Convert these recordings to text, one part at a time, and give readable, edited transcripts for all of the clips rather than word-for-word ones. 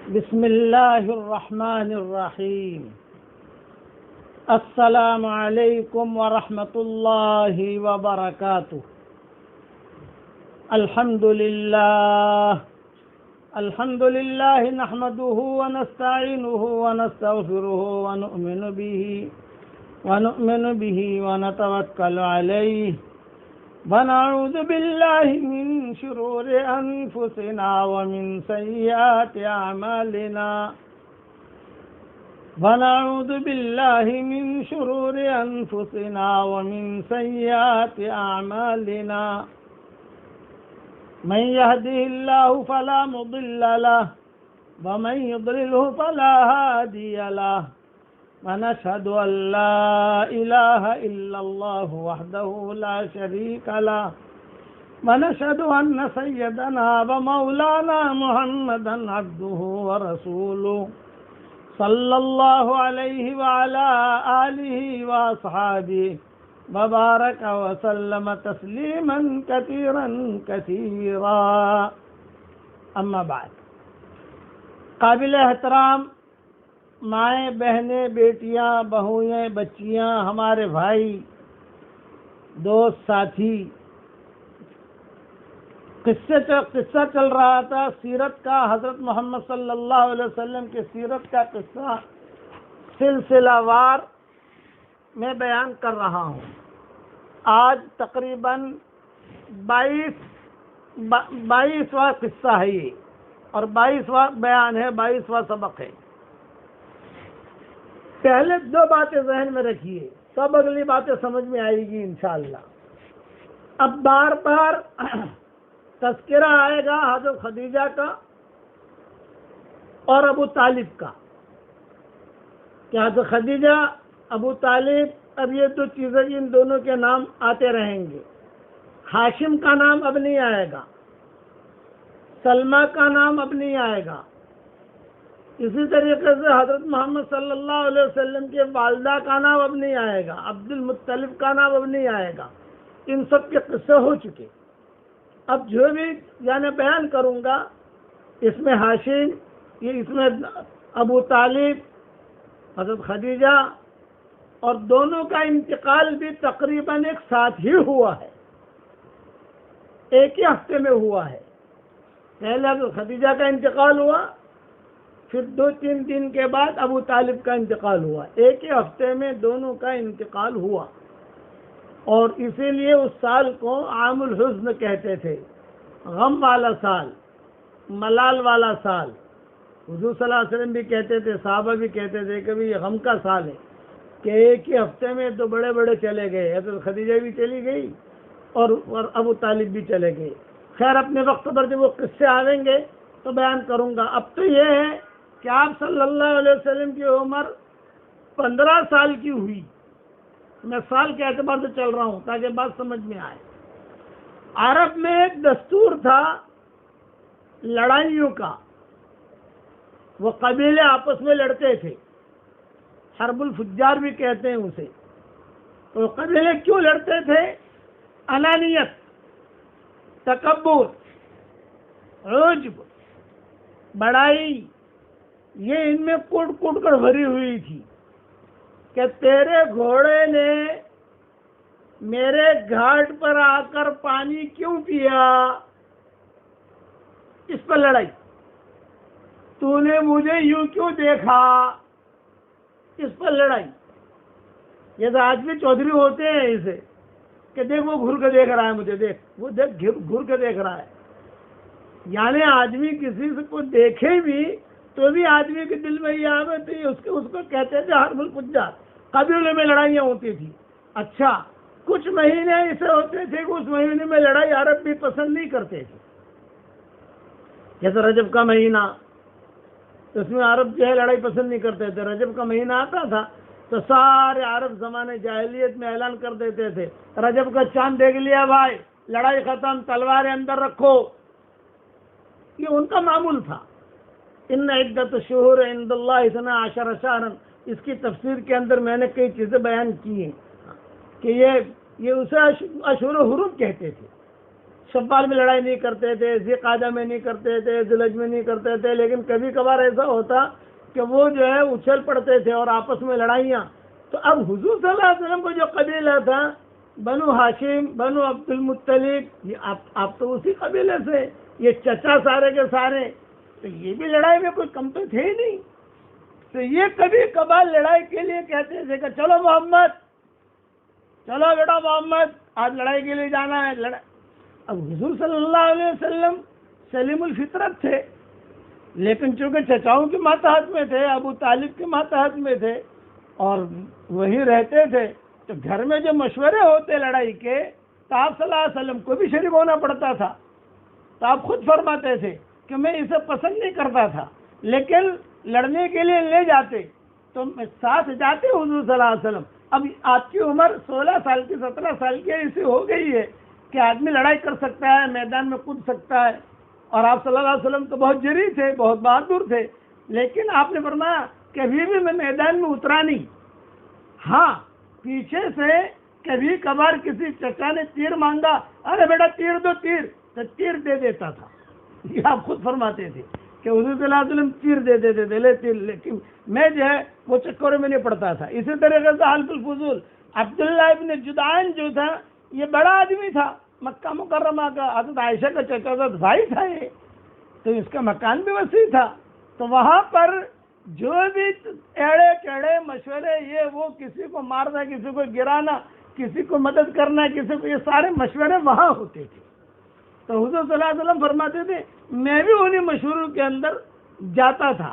بسم اللہ الرحمن الرحیم۔ السلام علیکم ورحمۃ اللہ وبرکاتہ۔ الحمد للہ نحمده ونستعینه ونستغفره ونؤمن به ونتوکل علیہ ونعوذ باللہ من شرور انفسنا ومن سیئات اعمالنا ونعوذ باللہ من شرور انفسنا ومن سیئات اعمالنا من يهده الله فلا مضل له ومن يضلله فلا هادي له ونشهد أن لا إله إلا الله وحده لا شريك له ونشهد أن سيدنا ومولانا محمدا عبده ورسوله صلى الله عليه وعلى آله وأصحابه وبارك وسلم تسليما كثيرا كثيرا اما بعد۔ قابل احترام مائیں، بہنیں، بیٹیاں، بہوئیں، بچیاں، ہمارے بھائی، دوست، ساتھی، قصہ چل رہا تھا سیرت کا، حضرت محمد صلی اللہ علیہ وسلم کی سیرت کا قصہ سلسلہ وار میں بیان کر رہا ہوں۔ آج تقریباً 22واں قصہ ہے یہ، اور 22واں بیان ہے، 22واں سبق ہے۔ پہلے 2 باتیں ذہن میں رکھیے، سب اگلی باتیں سمجھ میں آئے گی انشاءاللہ۔ اب بار بار تذکرہ آئے گا حضرت خدیجہ کا اور ابو طالب کا، کہ حضرت خدیجہ، ابو طالب، اب یہ 2 چیزیں ان دونوں کے نام آتے رہیں گے۔ ہاشم کا نام اب نہیں آئے گا، سلمہ کا نام اب نہیں آئے گا۔ اسی طریقے سے حضرت محمد صلی اللہ علیہ وسلم کے والدہ کا نام اب نہیں آئے گا، عبد المطلب کا نام اب نہیں آئے گا۔ ان سب کے قصے ہو چکے۔ اب جو بھی بیان کروں گا، اس میں ہاشم، اس میں ابو طالب، حضرت خدیجہ، اور دونوں کا انتقال بھی تقریباً ایک ساتھ ہی ہوا ہے، ایک ہی ہفتے میں ہوا ہے۔ پہلے حضرت خدیجہ کا انتقال ہوا، پھر 2-3 دن کے بعد ابو طالب کا انتقال ہوا، ایک ہی ہفتے میں دونوں کا انتقال ہوا۔ اور اسی لیے اس سال کو عام الحزن کہتے تھے، غم والا سال، ملال والا سال۔ حضور صلی اللہ علیہ وسلم بھی کہتے تھے، صحابہ بھی کہتے تھے کہ یہ غم کا سال ہے، کہ ایک ہی ہفتے میں 2 بڑے بڑے چلے گئے، حضرت خدیجہ بھی چلی گئی اور ابو طالب بھی چلے گئے۔ خیر، اپنے وقت پر جب وہ قصے آئیں گے تو بیان کروں گا۔ اب تو یہ ہے کہ آپ صلی اللہ علیہ وسلم کی عمر 15 سال کی ہوئی۔ میں سال کے اعتبار سے چل رہا ہوں تاکہ بات سمجھ میں آئے۔ عرب میں ایک دستور تھا لڑائیوں کا، وہ قبیلے آپس میں لڑتے تھے، حرب الفجار بھی کہتے ہیں اسے۔ تو قبیلے کیوں لڑتے تھے؟ انانیت، تکبر، عجب، بڑائی، یہ ان میں کوٹ کوٹ کر بھری ہوئی تھی کہ تیرے گھوڑے نے میرے گھاٹ پر آ کر پانی کیوں پیا، اس پر لڑائی۔ تو نے مجھے یوں کیوں دیکھا، اس پر لڑائی۔ جیسے آج بھی چودھری ہوتے ہیں اسے کہ دیکھ وہ گھر کے دیکھ رہا ہے مجھے، دیکھ وہ دیکھ گھر کے دیکھ رہا ہے۔ یعنی آدمی کسی کو دیکھے بھی تو بھی آدمی کے دل میں یہ آوے تو اس کو کہتے تھے حرب الفجار۔ قبیلے میں لڑائیاں ہوتی تھی۔ اچھا، کچھ مہینے ایسے ہوتے تھے کہ اس مہینے میں لڑائی عرب بھی پسند نہیں کرتے تھے، جیسے رجب کا مہینہ، اس میں عرب جو ہے لڑائی پسند نہیں کرتے تھے۔ رجب کا مہینہ آتا تھا تو سارے عرب زمانے جاہلیت میں اعلان کر دیتے تھے، رجب کا چاند دیکھ لیا بھائی، لڑائی ختم، تلواریں اندر رکھو۔ یہ ان کا معمول تھا۔ ان عدت الشہور عند اللہ 12 شہرا، اس کی تفسیر کے اندر میں نے کئی چیزیں بیان کی ہیں کہ یہ اسے اشہر حرم کہتے تھے، شوال میں لڑائی نہیں کرتے تھے، ذی قعدہ میں نہیں کرتے تھے، ذوالحج میں نہیں کرتے تھے، لیکن کبھی کبھار ایسا ہوتا کہ وہ جو ہے اچھل پڑتے تھے اور آپس میں لڑائیاں. تو اب حضور صلی اللہ علیہ وسلم کو جو قبیلہ تھا بنو ہاشم، بنو عبد المطلب، یہ آپ تو اسی قبیلے سے، یہ چچا سارے کے سارے، تو یہ بھی لڑائی میں کوئی کم تو تھے ہی نہیں. تو یہ کبھی کبھار لڑائی کے لیے کہتے تھے کہ چلو محمد، چلو بیٹا محمد، آج لڑائی کے لیے جانا ہے. اب حضور صلی اللہ علیہ وسلم سلیم الفطرت تھے، لیکن چونکہ چچاؤں کے ماتحت میں تھے، ابو طالب کے ماتحت میں تھے اور وہی رہتے تھے، تو گھر میں جو مشورے ہوتے لڑائی کے تو آپ صلی اللہ علیہ وسلم کو بھی شریک ہونا پڑتا تھا. تو آپ خود فرماتے تھے کہ میں اسے پسند نہیں کرتا تھا، لیکن لڑنے کے لیے لے جاتے تو ساتھ جاتے حضور صلی اللہ علیہ وسلم. اب آپ کی عمر 16 سال کی 17 سال کی ایسی ہو گئی ہے کہ آدمی لڑائی کر سکتا ہے، میدان میں کود سکتا ہے، اور آپ صلی اللہ علیہ وسلم تو بہت جری تھے، بہت بہادر تھے، لیکن آپ نے فرمایا کہ ابھی بھی میں میدان میں اترا نہیں. ہاں پیچھے سے کبھی کبھار کسی چچا نے تیر مانگا، ارے بیٹا تیر دو، تیر، تو تیر دے دیتا تھا. یہ آپ خود فرماتے تھے کہ حضور صلی اللہ علیہ وسلم تیر دے دیتے تھے، لے تیر، لیکن میں جو ہے وہ چکروں میں نہیں پڑتا تھا. اسی طریقے سے حلف الفضول عبداللہ ابن جدعان جو تھا، یہ بڑا آدمی تھا، مکہ مکرمہ کا، حضرت عائشہ کا چچا بھائی تھا یہ، تو اس کا مکان بھی وسیع تھا. تو وہاں پر جو بھی ایڑے چڑھے مشورے، یہ وہ، کسی کو مارنا، کسی کو گرانا، کسی کو مدد کرنا، کسی کو، یہ سارے مشورے وہاں ہوتے تھے. تو حضور صلی اللہ علیہ وسلم فرماتے تھے میں بھی انہیں مشوروں کے اندر جاتا تھا،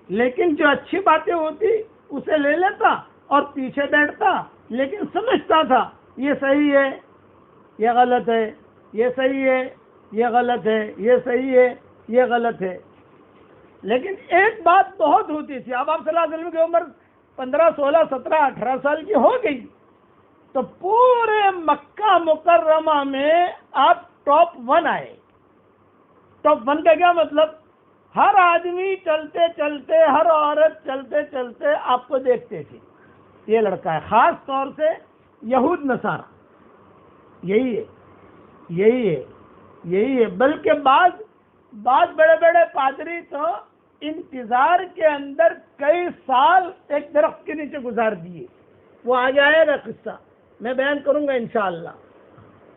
لیکن جو اچھی باتیں ہوتی اسے لے لیتا اور پیچھے بیٹھتا، لیکن سمجھتا تھا یہ صحیح ہے، یہ غلط ہے، یہ صحیح ہے، یہ غلط ہے، یہ صحیح ہے، یہ غلط ہے. لیکن ایک بات بہت ہوتی تھی، اب آپ صلی اللہ علیہ وسلم کی عمر 15 16 17 18 سال کی ہو گئی، تو پورے مکہ مکرمہ میں آپ ٹاپ 1 آئے. ٹاپ 1 کا کیا مطلب؟ ہر آدمی چلتے چلتے، ہر عورت چلتے چلتے آپ کو دیکھتے تھے، یہ لڑکا ہے. خاص طور سے یہود نصارہ، یہی ہے، یہی ہے، یہی ہے. بلکہ بعض بڑے بڑے پادری تو انتظار کے اندر کئی سال ایک درخت کے نیچے گزار دیے. وہ آگے آئے گا قصہ، میں بیان کروں گا انشاءاللہ.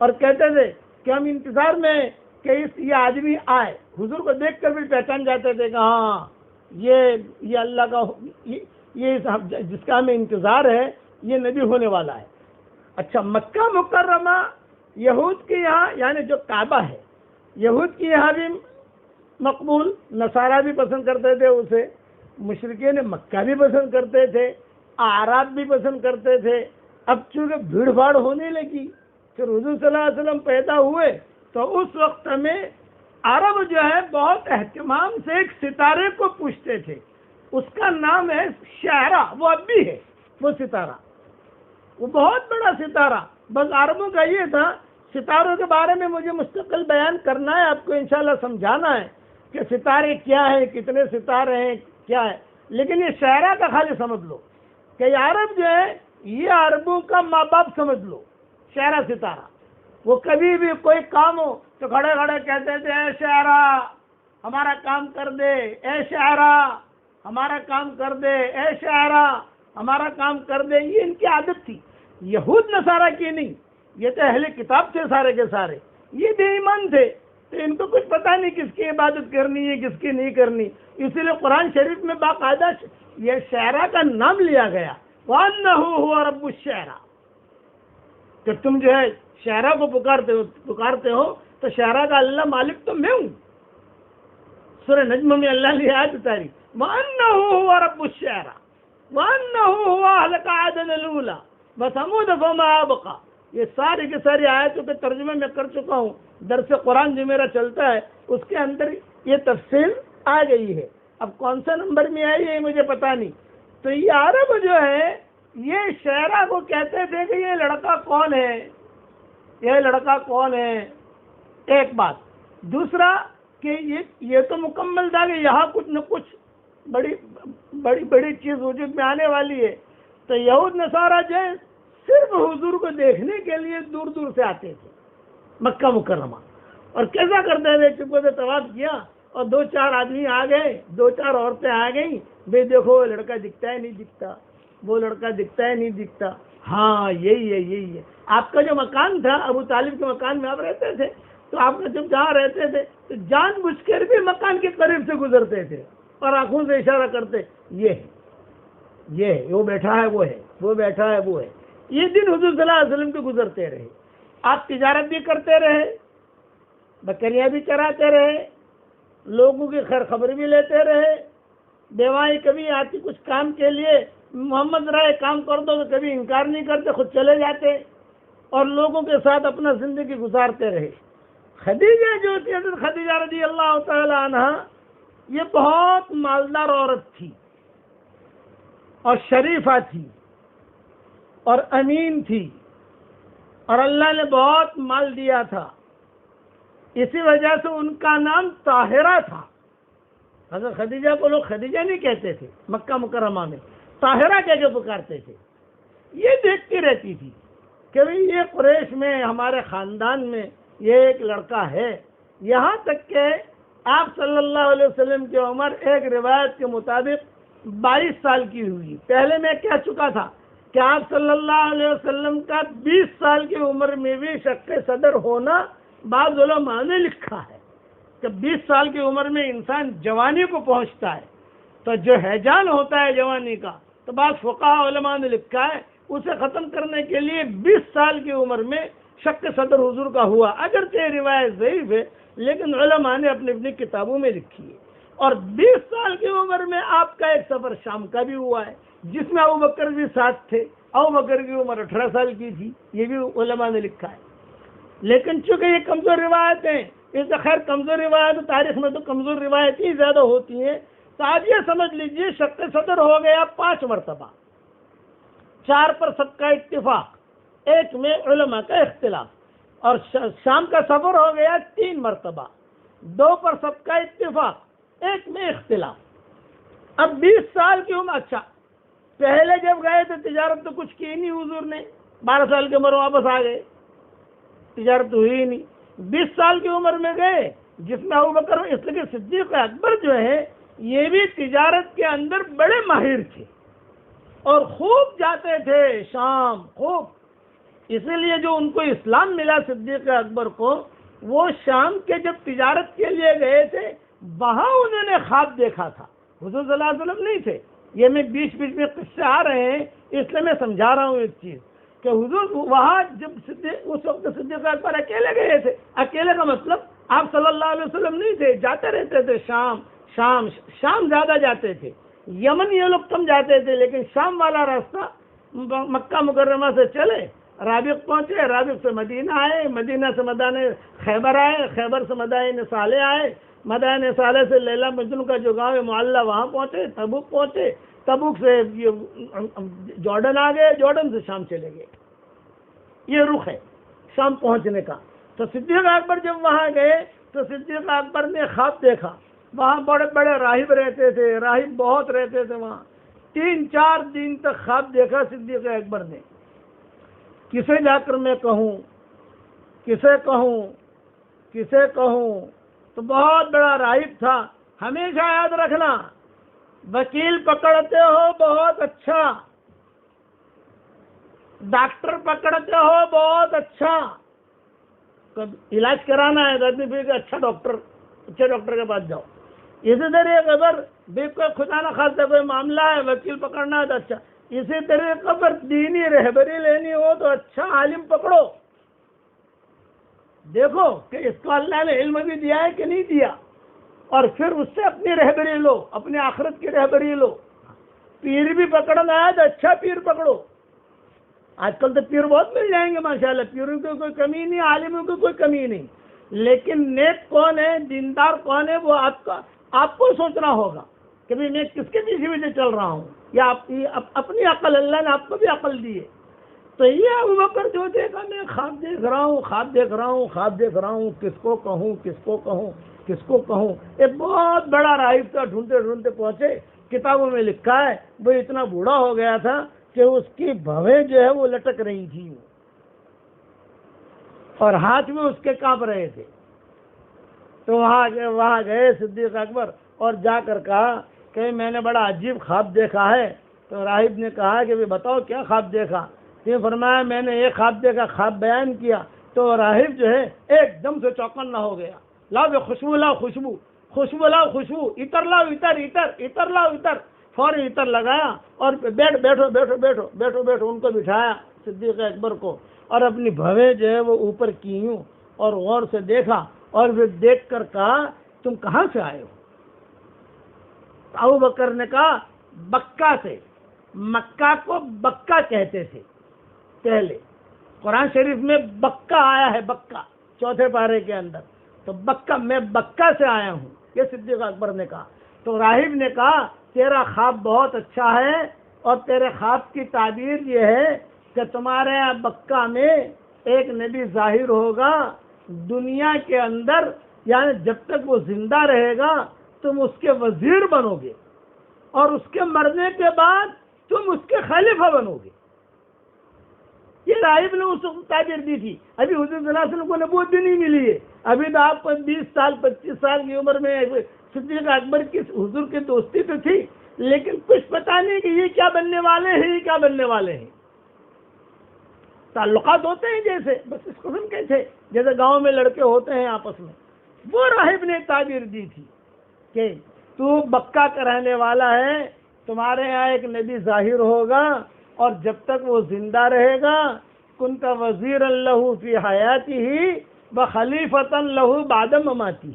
اور کہتے تھے کہ ہم انتظار میں کہ یہ آدمی آئے، حضور کو دیکھ کر بھی پہچان جاتے تھے کہ ہاں یہ اللہ کا، یہ جس کا ہمیں انتظار ہے یہ نبی ہونے والا ہے. اچھا، مکہ مکرمہ یہود کے یہاں، یعنی جو کعبہ ہے یہود کے یہاں بھی مقبول، نصارہ بھی پسند کرتے تھے اسے، مشرکین مکہ بھی پسند کرتے تھے، اعراب بھی پسند کرتے تھے. اب چونکہ بھیڑ بھاڑ ہونے لگی، پھر حضور صلی اللہ علیہ وسلم پیدا ہوئے، تو اس وقت میں عرب جو ہے بہت اہتمام سے ایک ستارے کو پوچھتے تھے، اس کا نام ہے شعرا. وہ اب بھی ہے وہ ستارہ، وہ بہت بڑا ستارہ. بس عربوں کا یہ تھا، ستاروں کے بارے میں مجھے مستقل بیان کرنا ہے، آپ کو انشاءاللہ سمجھانا ہے کہ ستارے کیا ہیں، کتنے ستارے ہیں، کیا ہے. لیکن یہ شعرا کا خالی سمجھ لو کہ یہ عرب جو ہے یہ عربوں کا ماں باپ سمجھ لو. شعرا ستارہ، وہ کبھی بھی کوئی کام ہو تو کھڑے کھڑے کہتے تھے اے شعرا ہمارا کام کر دے، اے شعرا ہمارا کام کر دے، اے شعرا ہمارا کام کر دے. یہ ان کی عادت تھی، یہود نصارہ کی نہیں. یہ تو اہل کتاب تھے سارے کے سارے، یہ بے ایمان تھے، تو ان کو کچھ پتہ نہیں کس کی عبادت کرنی ہے، کس کی نہیں کرنی. اسی لیے قرآن شریف میں باقاعدہ یہ شعرا کا نام لیا گیا، وَأَنَّهُ هُوَ رَبُّ الشِّعْرَى، کہ تم جو ہے شعرا کو پکارتے ہو تو شعرا کا اللہ مالک تو میں ہوں. سورہ نجم میں اللہ نے آیت اتاری، وَأَنَّهُ هُوَ رَبُّ الشِّعْرَى وَأَنَّهُ هُوَ أَهْلَكَ عَادًا الْأُولَى وَثَمُودَ فَمَا أَبْقَى. یہ ساری کی ساری آیتوں کے ترجمے میں کر چکا ہوں. درس قرآن جو میرا چلتا ہے اس کے اندر یہ تفصیل آ گئی ہے. اب کون سا نمبر میں آئی ہے مجھے پتا نہیں. تو یہ عرب جو ہے یہ شعرا کو کہتے تھے کہ یہ لڑکا کون ہے، یہ لڑکا کون ہے. ایک بات. دوسرا کہ یہ تو مکمل تھا کہ یہاں کچھ نہ کچھ بڑی چیز وجود میں آنے والی ہے. تو یہود نصارہ جو ہے صرف حضور کو دیکھنے کے لیے دور دور سے آتے تھے. مکہ مکرمہ. اور کیسا کرتے تھے؟ چپکے سے طواف کیا اور 2-4 آدمی آ گئے، 2-4 عورتیں آ گئیں، بھئی دیکھو وہ لڑکا دکھتا ہے نہیں دکھتا، وہ لڑکا دکھتا ہے نہیں دکھتا. ہاں یہی ہے یہی ہے. آپ کا جو مکان تھا، ابو طالب کے مکان میں آپ رہتے تھے، تو آپ جب جہاں رہتے تھے تو جان بوجھ کر بھی مکان کے قریب سے گزرتے تھے اور آنکھوں سے اشارہ کرتے، یہ ہے یہ ہے، وہ بیٹھا ہے وہ ہے، وہ بیٹھا ہے وہ ہے. یہ دن حضور صلی اللہ علیہ وسلم کے گزرتے رہے. آپ تجارت بھی کرتے رہے، بکریاں بھی چراتے رہے، لوگوں کی خیر خبر بھی لیتے رہے. بیوائیں کبھی آتی کچھ کام کے لیے، محمد رائے کام کر دو تو کبھی انکار نہیں کرتے، خود چلے جاتے اور لوگوں کے ساتھ اپنا زندگی گزارتے رہے. خدیجہ جو تھی، حضرت خدیجہ رضی اللہ تعالی عنہ، یہ بہت مالدار عورت تھی اور شریفہ تھی اور امین تھی اور اللہ نے بہت مال دیا تھا. اسی وجہ سے ان کا نام طاہرہ تھا. حضرت خدیجہ کو لوگ خدیجہ نہیں کہتے تھے، مکہ مکرمہ میں طاہرہ کہہ کے پکارتے تھے. یہ دیکھتی رہتی تھی کہ یہ قریش میں ہمارے خاندان میں یہ ایک لڑکا ہے. یہاں تک کہ آپ صلی اللہ علیہ وسلم کی عمر ایک روایت کے مطابق 22 سال کی ہوئی. پہلے میں کہہ چکا تھا کہ آپ صلی اللہ علیہ وسلم کا 20 سال کی عمر میں بھی شق صدر ہونا بعض علماء نے لکھا ہے کہ 20 سال کی عمر میں انسان جوانی کو پہنچتا ہے تو جو ہیجان ہوتا ہے جوانی کا، تو بعض فقہاء علماء نے لکھا ہے اسے ختم کرنے کے لیے 20 سال کی عمر میں شق صدر حضور کا ہوا. اگرچہ روایت ضعیف ہے لیکن علماء نے اپنی اپنی کتابوں میں لکھی ہے. اور 20 سال کی عمر میں آپ کا ایک سفر شام کا بھی ہوا ہے جس میں ابو بکر بھی ساتھ تھے. ابو بکر کی عمر 18 سال کی تھی، یہ بھی علماء نے لکھا ہے. لیکن چونکہ یہ کمزور روایت ہیں، اس سے خیر کمزور روایت تاریخ میں تو کمزور روایت ہی زیادہ ہوتی ہیں. تو آپ یہ سمجھ لیجئے شق صدر ہو گیا 5 مرتبہ، 4 پر سب کا اتفاق، 1 میں علماء کا اختلاف. اور شام کا سفر ہو گیا 3 مرتبہ، 2 پر سب کا اتفاق، 1 میں اختلاف. اب 20 سال کی عمر. اچھا پہلے جب گئے تو تجارت تو کچھ کی نہیں حضور نے، 12 سال کی عمر واپس آ گئے، تجارت ہوئی نہیں. 20 سال کی عمر میں گئے جس میں ابوبکر، اس لیے صدیق اکبر جو ہے یہ بھی تجارت کے اندر بڑے ماہر تھے اور خوب جاتے تھے شام، خوب. اسی لیے جو ان کو اسلام ملا صدیق اکبر کو، وہ شام کے جب تجارت کے لیے گئے تھے وہاں انہوں نے خواب دیکھا تھا. حضور صلی اللہ علیہ وسلم نہیں تھے. یہ میں بیچ بیچ میں قصے آ رہے ہیں اس لیے میں سمجھا رہا ہوں ایک چیز کہ حضور وہاں جب اس وقت صدیق اکبر اکیلے گئے تھے. اکیلے کا مطلب آپ صلی اللہ علیہ وسلم نہیں تھے، جاتے رہتے تھے شام شام شام زیادہ جاتے تھے. یمن یہ لوگ کم جاتے تھے لیکن شام والا راستہ مکہ مکرمہ سے چلے، رابق پہنچے، رابق سے مدینہ آئے، مدینہ سے مدائن خیبر آئے، خیبر سے مدائن صالح آئے، مدائن صالح سے لیلا مجنون کا جو گاؤں ہے معلّہ وہاں پہنچے، تبوک پہنچے، تبوک سے جارڈن آ گئے، جارڈن سے شام چلے گئے. یہ رخ ہے شام پہنچنے کا. تو صدیق اکبر جب وہاں گئے تو صدیق اکبر نے خواب دیکھا. وہاں بڑے بڑے راہب رہتے تھے، راہب بہت رہتے تھے وہاں. 3-4 دن تک خواب دیکھا صدیق اکبر نے. کسے جا کر میں کہوں، کسے کہوں، کسے کہوں. تو بہت بڑا راہب تھا. ہمیشہ یاد رکھنا، وکیل پکڑتے ہو بہت اچھا، ڈاکٹر پکڑتے ہو بہت اچھا. علاج کرانا ہے تو پھر اچھا ڈاکٹر کے پاس جاؤ. اسی طرح اگر کوئی خدا نہ خاصا کوئی معاملہ ہے وکیل پکڑنا ہے تو اچھا. اسی طرح اگر دینی رہبری لینی ہو تو اچھا عالم پکڑو. دیکھو کہ اس کو اللہ نے علم بھی دیا ہے کہ نہیں دیا، اور پھر اس سے اپنی رہبری لو، اپنی آخرت کی رہبری لو. پیر بھی پکڑنا ہے تو اچھا پیر پکڑو. آج کل تو پیر بہت مل جائیں گے ماشاءاللہ، پیروں کی کوئی کمی نہیں، عالموں کی کوئی کمی نہیں. لیکن نیک کون ہے، دیندار کون ہے، وہ آپ کو سوچنا ہوگا کہ میں کس کے پیچھے چل رہا ہوں، یا اپنی عقل، اللہ نے آپ کو بھی عقل دی ہے. تو یہ ابوبکر جو دیکھا، میں خواب دیکھ رہا ہوں، خواب دیکھ رہا ہوں، خواب دیکھ رہا ہوں، کس کو کہوں، کس کو کہوں، کس کو کہوں. ایک بہت بڑا راہب تھا، ڈھونڈتے ڈھونڈتے پہنچے. کتابوں میں لکھا ہے وہ اتنا بوڑھا ہو گیا تھا کہ اس کی بھویں جو ہے وہ لٹک رہی تھی. اور ہاتھ بھی اس کے کانپ رہے تھے. تو وہاں گئے صدیق اکبر اور جا کر کہا کہ میں نے بڑا عجیب خواب دیکھا ہے. تو راہب نے کہا کہ بتاؤ کیا خواب دیکھا. تو فرمایا میں نے ایک خواب دیکھا. خواب بیان کیا تو راہب جو ہے ایک دم سے چوکن نہ ہو گیا. لاؤ خوشبو لاؤ خوشبو، خوشبو لاؤ خوشبو، عطر لاؤ عطر، عطر لاؤ عطر. فوری عطر لگایا اور بیٹھو بیٹھو بیٹھو بیٹھو بیٹھو ان کو بٹھایا صدیق اکبر کو، اور اپنی بھویں جو ہے وہ اوپر کی یوں اور غور سے دیکھا اور پھر دیکھ کر کہا تم کہاں سے آئے ہو؟ ابو بکر نے کہا بکہ سے. مکہ کو بکہ کہتے تھے پہلے. قرآن شریف میں بکہ آیا ہے، بکہ 4 پارے کے اندر. تو بکہ، میں بکہ سے آیا ہوں، یہ صدیق اکبر نے کہا. تو راہب نے کہا تیرا خواب بہت اچھا ہے اور تیرے خواب کی تعبیر یہ ہے کہ تمہارے یہاں بکہ میں ایک نبی ظاہر ہوگا دنیا کے اندر، یعنی جب تک وہ زندہ رہے گا تم اس کے وزیر بنو گے اور اس کے مرنے کے بعد تم اس کے خلیفہ بنو گے. یہ راہب نے اس وقت تعبیر دی تھی. ابھی حضور صلی اللہ علیہ وسلم کو نبوت بھی نہیں ملی ہے. ابھی تو آپ کو 20 سال 25 سال کی عمر میں صدیق اکبر کی حضور کی دوستی تو تھی، لیکن کچھ پتا نہیں کہ یہ کیا بننے والے ہیں، یہ کیا بننے والے ہیں. تعلقات ہوتے ہیں جیسے بس اس قسم کے تھے جیسے گاؤں میں لڑکے ہوتے ہیں آپس میں. وہ راہب نے تعبیر دی تھی کہ تو بکہ کا رہنے والا ہے، تمہارے یہاں ایک نبی ظاہر ہوگا اور جب تک وہ زندہ رہے گا کنت وزیرا لہ فی حیاتہ وخلیفۃ لہ بعد مماتہ،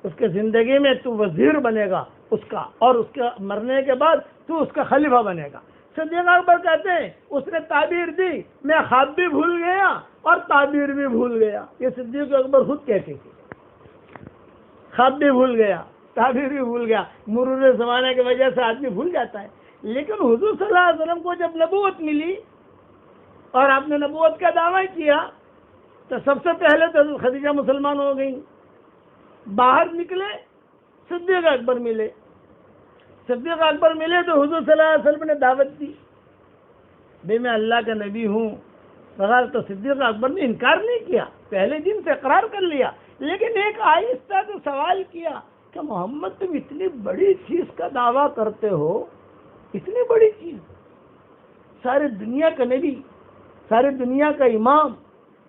اس کے زندگی میں تو وزیر بنے گا اس کا، اور اس کے مرنے کے بعد تو اس کا خلیفہ بنے گا. صدیق اکبر کہتے ہیں اس نے تعبیر دی، میں خواب بھی بھول گیا اور تعبیر بھی بھول گیا. یہ صدیق اکبر خود کہتے تھے خواب بھی بھول گیا، تعبیر بھی بھول گیا. مرور زمانے کی وجہ سے آدمی بھول جاتا ہے. لیکن حضور صلی اللہ علیہ وسلم کو جب نبوت ملی اور آپ نے نبوت کا دعویٰ کیا تو سب سے پہلے تو خدیجہ مسلمان ہو گئی. باہر نکلے صدیق اکبر ملے. صدیق اکبر ملے تو حضور صلی اللہ علیہ وسلم نے دعوت دی بھئی میں اللہ کا نبی ہوں. بغیر تو صدیق اکبر نے انکار نہیں کیا، پہلے دن سے اقرار کر لیا، لیکن ایک آہستہ تو سوال کیا کہ محمد تم اتنی بڑی چیز کا دعویٰ کرتے ہو، اتنی بڑی چیز، ساری دنیا کا نبی، ساری دنیا کا امام،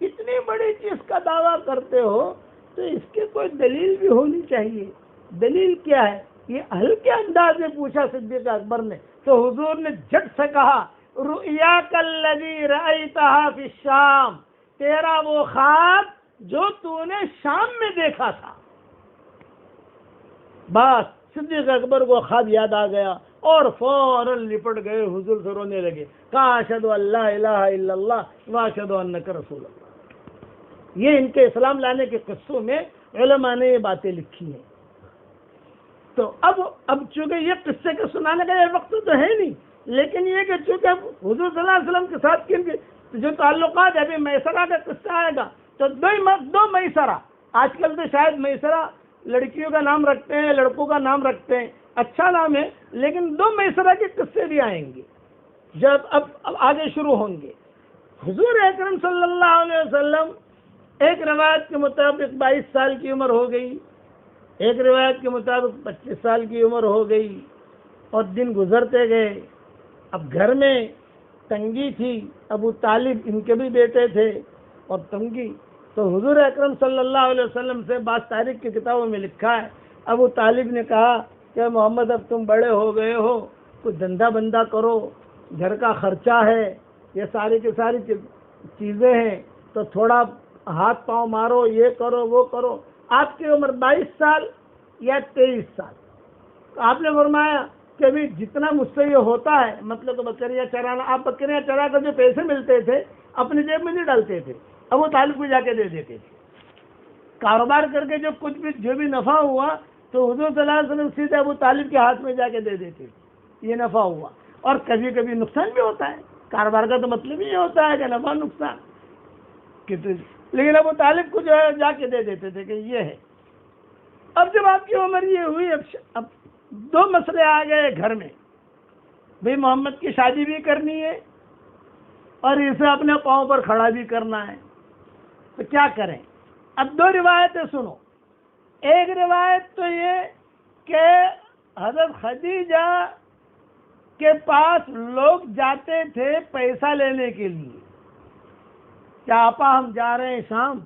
اتنی بڑی چیز کا دعویٰ کرتے ہو تو اس کی کوئی دلیل بھی ہونی چاہیے. دلیل کیا ہے؟ یہ ہلکے انداز میں پوچھا صدیق اکبر نے. تو حضور نے جھٹ سے کہا رؤیاک الذی رأیتہا فی الشام، تیرا وہ خواب جو تو نے شام میں دیکھا تھا. بس صدیق اکبر کو خواب یاد آ گیا اور فوراً لپٹ گئے حضور سے رونے لگے. کہا اشہد ان لا الہ الا اللہ واشہد انک رسول اللہ. یہ ان کے اسلام لانے کے قصوں میں علماء نے یہ باتیں لکھی ہیں. تو اب چونکہ یہ قصے کے سنانے کا یہ وقت تو ہے نہیں، لیکن یہ کہ چونکہ حضور صلی اللہ علیہ وسلم کے ساتھ جو تعلقات ہے، ابھی میسرہ کا قصہ آئے گا تو دو میسرہ. آج کل تو شاید میسرہ لڑکیوں کا نام رکھتے ہیں، لڑکوں کا نام رکھتے ہیں، اچھا نام ہے، لیکن 2 میسرہ کے قصے بھی آئیں گے جب اب آگے شروع ہوں گے. حضور اکرم صلی اللہ علیہ وسلم ایک روایت کے مطابق 22 سال کی عمر ہو گئی، ایک روایت کے مطابق 25 سال کی عمر ہو گئی، اور دن گزرتے گئے. اب گھر میں تنگی تھی، ابو طالب ان کے بھی بیٹے تھے اور تنگی. تو حضور اکرم صلی اللہ علیہ وسلم سے بعض تاریخ کی کتابوں میں لکھا ہے ابو طالب نے کہا کہ محمد اب تم بڑے ہو گئے ہو، کچھ دھندا بندہ کرو، گھر کا خرچہ ہے، یہ ساری کی ساری چیزیں ہیں، تو تھوڑا ہاتھ پاؤں مارو، یہ کرو وہ کرو. آپ کی عمر 22 سال یا 23 سال. تو آپ نے فرمایا کہ بھی جتنا مجھ سے یہ ہوتا ہے، مطلب کہ بکریاں چرانا، آپ بکریاں چرا کر جو پیسے ملتے تھے اپنی جیب میں نہیں ڈالتے تھے، ابو طالب کو جا کے دے دیتے تھے. کاروبار کر کے جو بھی نفع ہوا تو حضور صلی اللہ علیہ وسلم سیدھے ابو طالب کے ہاتھ میں جا کے دے دیتے تھے. یہ نفع ہوا. اور کبھی کبھی نقصان بھی ہوتا ہے، کاروبار کا تو مطلب یہ ہوتا ہے کہ نفع نقصان، لیکن ابو طالب کو جو ہے جا کے دے دیتے تھے کہ یہ ہے. اب جب آپ کی عمر یہ ہوئی، اب 2 مسئلے آ گئے گھر میں. بھئی محمد کی شادی بھی کرنی ہے اور اسے اپنے پاؤں پر کھڑا بھی کرنا ہے. تو کیا کریں؟ اب دو روایتیں سنو. ایک روایت تو یہ کہ حضرت خدیجہ کے پاس لوگ جاتے تھے پیسہ لینے کے لیے، کیا آپا ہم جا رہے ہیں شام،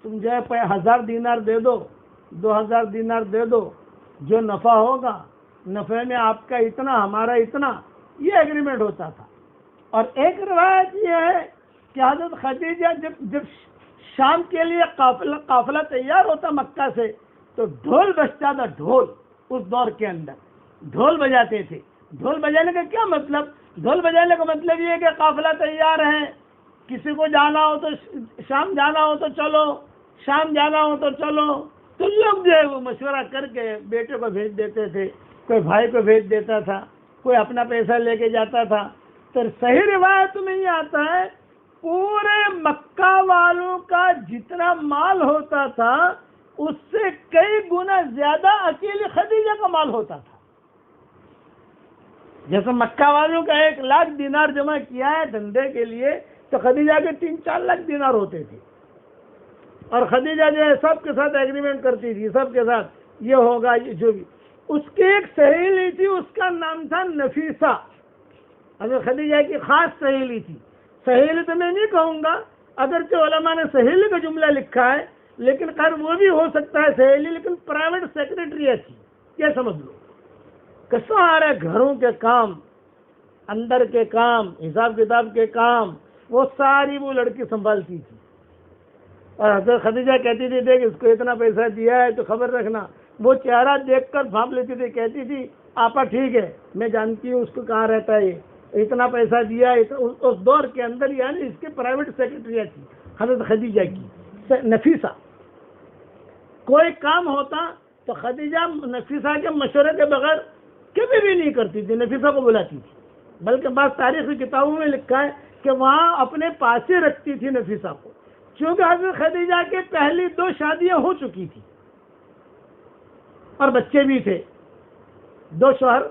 تم جو ہے 1000 دینار دے دو، 2000 دینار دے دو، جو نفع ہوگا نفع میں آپ کا اتنا ہمارا اتنا، یہ ایگریمنٹ ہوتا تھا. اور ایک روایت یہ ہے کہ حضرت خدیجہ جب شام کے لیے قافلہ تیار ہوتا مکہ سے تو ڈھول بجتا تھا. ڈھول اس دور کے اندر ڈھول بجاتے تھے. ڈھول بجانے کا کیا مطلب؟ ڈھول بجانے کا مطلب یہ ہے کہ قافلہ تیار ہے، کسی کو جانا ہو تو شام جانا ہو تو چلو، شام جانا ہو تو چلو. تو لوگ جو ہے وہ مشورہ کر کے بیٹے کو بھیج دیتے تھے، کوئی بھائی کو بھیج دیتا تھا، کوئی اپنا پیسہ لے کے جاتا تھا. تو صحیح روایت میں یہ آتا ہے پورے مکہ والوں کا جتنا مال ہوتا تھا اس سے کئی گنا زیادہ اکیلی خدیجہ کا مال ہوتا تھا. جیسے مکہ والوں کا 1,00,000 دینار جمع کیا ہے دھندے کے لیے تو خدیجہ کے 3-4 لاکھ دینار ہوتے تھے. اور خدیجہ جو ہے سب کے ساتھ ایگریمنٹ کرتی تھی، سب کے ساتھ یہ ہوگا یہ جو بھی. اس کی ایک سہیلی تھی، اس کا نام تھا نفیسہ. حضرت خدیجہ کی خاص سہیلی تھی. سہیلی تو میں نہیں کہوں گا، اگرچہ علماء نے سہیلی کا جملہ لکھا ہے لیکن خیر وہ بھی ہو سکتا ہے سہیلی، لیکن پرائیویٹ سیکرٹری تھی، یہ سمجھ لو کہ سارے گھروں کے کام، اندر کے کام، حساب کتاب کے کام وہ ساری وہ لڑکی سنبھالتی تھی. اور حضرت خدیجہ کہتی تھی دیکھ اس کو اتنا پیسہ دیا ہے تو خبر رکھنا. وہ چہرہ دیکھ کر بھانپ لیتی تھی، کہتی تھی آپا ٹھیک ہے میں جانتی ہوں اس کو کہاں رہتا ہے، اتنا پیسہ دیا. اس دور کے اندر یعنی اس کی پرائیویٹ سیکرٹری تھی حضرت خدیجہ کی نفیسہ. کوئی کام ہوتا تو خدیجہ نفیسہ کے مشورے کے بغیر کبھی بھی نہیں کرتی تھی، نفیسہ کو بلاتی تھی. بلکہ بعض تاریخی کتابوں میں لکھا ہے کہ وہاں اپنے پاس ہی رکھتی تھی نفیسہ کو، چونکہ حضرت خدیجہ کے پہلی 2 شادیاں ہو چکی تھی اور بچے بھی تھے. 2 شوہر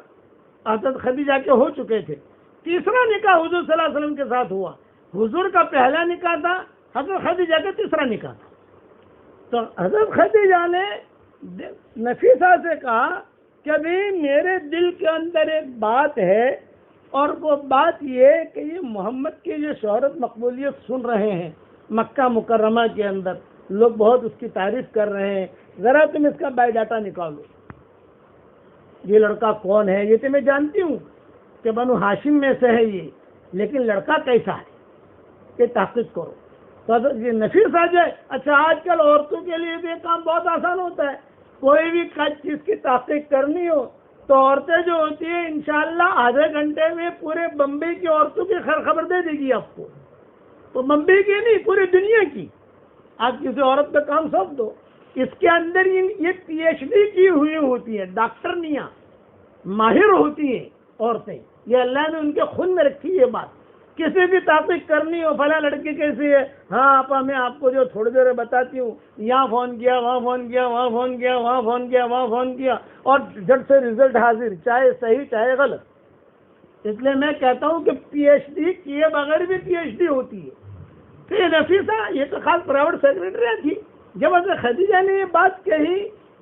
حضرت خدیجہ کے ہو چکے تھے. تیسرا نکاح حضور صلی اللہ علیہ وسلم کے ساتھ ہوا. حضور کا پہلا نکاح تھا، حضرت خدیجہ کا تیسرا نکاح تھا. تو حضرت خدیجہ نے نفیسہ سے کہا کہ بھی میرے دل کے اندر ایک بات ہے، اور وہ بات یہ کہ یہ محمد کی جو شہرت مقبولیت سن رہے ہیں مکہ مکرمہ کے اندر، لوگ بہت اس کی تعریف کر رہے ہیں، ذرا تم اس کا بایو ڈاٹا نکالو. یہ لڑکا کون ہے؟ یہ تو میں جانتی ہوں کہ بنو ہاشم میں سے ہے یہ، لیکن لڑکا کیسا ہے یہ تحقیق کرو. تو یہ نفیسہ جو ہے، اچھا آج کل عورتوں کے لیے بھی یہ کام بہت آسان ہوتا ہے. کوئی بھی چیز کی تحقیق کرنی ہو تو عورتیں جو ہوتی ہیں انشاءاللہ آدھے گھنٹے میں پورے بمبئی کی عورتوں کی خبر دے دے گی آپ کو. تو بمبئی کی نہیں، پوری دنیا کی. آپ کسی عورت پہ کام سونپ دو، اس کے اندر یہ PhD کی ہوئی ہوتی ہے، ڈاکٹرنیاں ماہر ہوتی ہیں عورتیں. یہ اللہ نے ان کے خون میں رکھی ہے بات. کسی بھی تحقیق کرنی ہو، فلاں لڑکی کیسی ہے، ہاں آپا میں آپ کو جو تھوڑی دیر بتاتی ہوں، یہاں فون کیا، وہاں فون کیا، وہاں فون کیا، وہاں فون کیا، وہاں فون کیا، اور جھٹ سے رزلٹ حاضر، چاہے صحیح چاہے غلط. اس لیے میں کہتا ہوں کہ PhD کیے بغیر بھی PhD ہوتی ہے. تو یہ نفیسہ یہ تو خاص پرائیویٹ سیکرٹری تھی. جب حضرت خدیجہ نے یہ بات کہی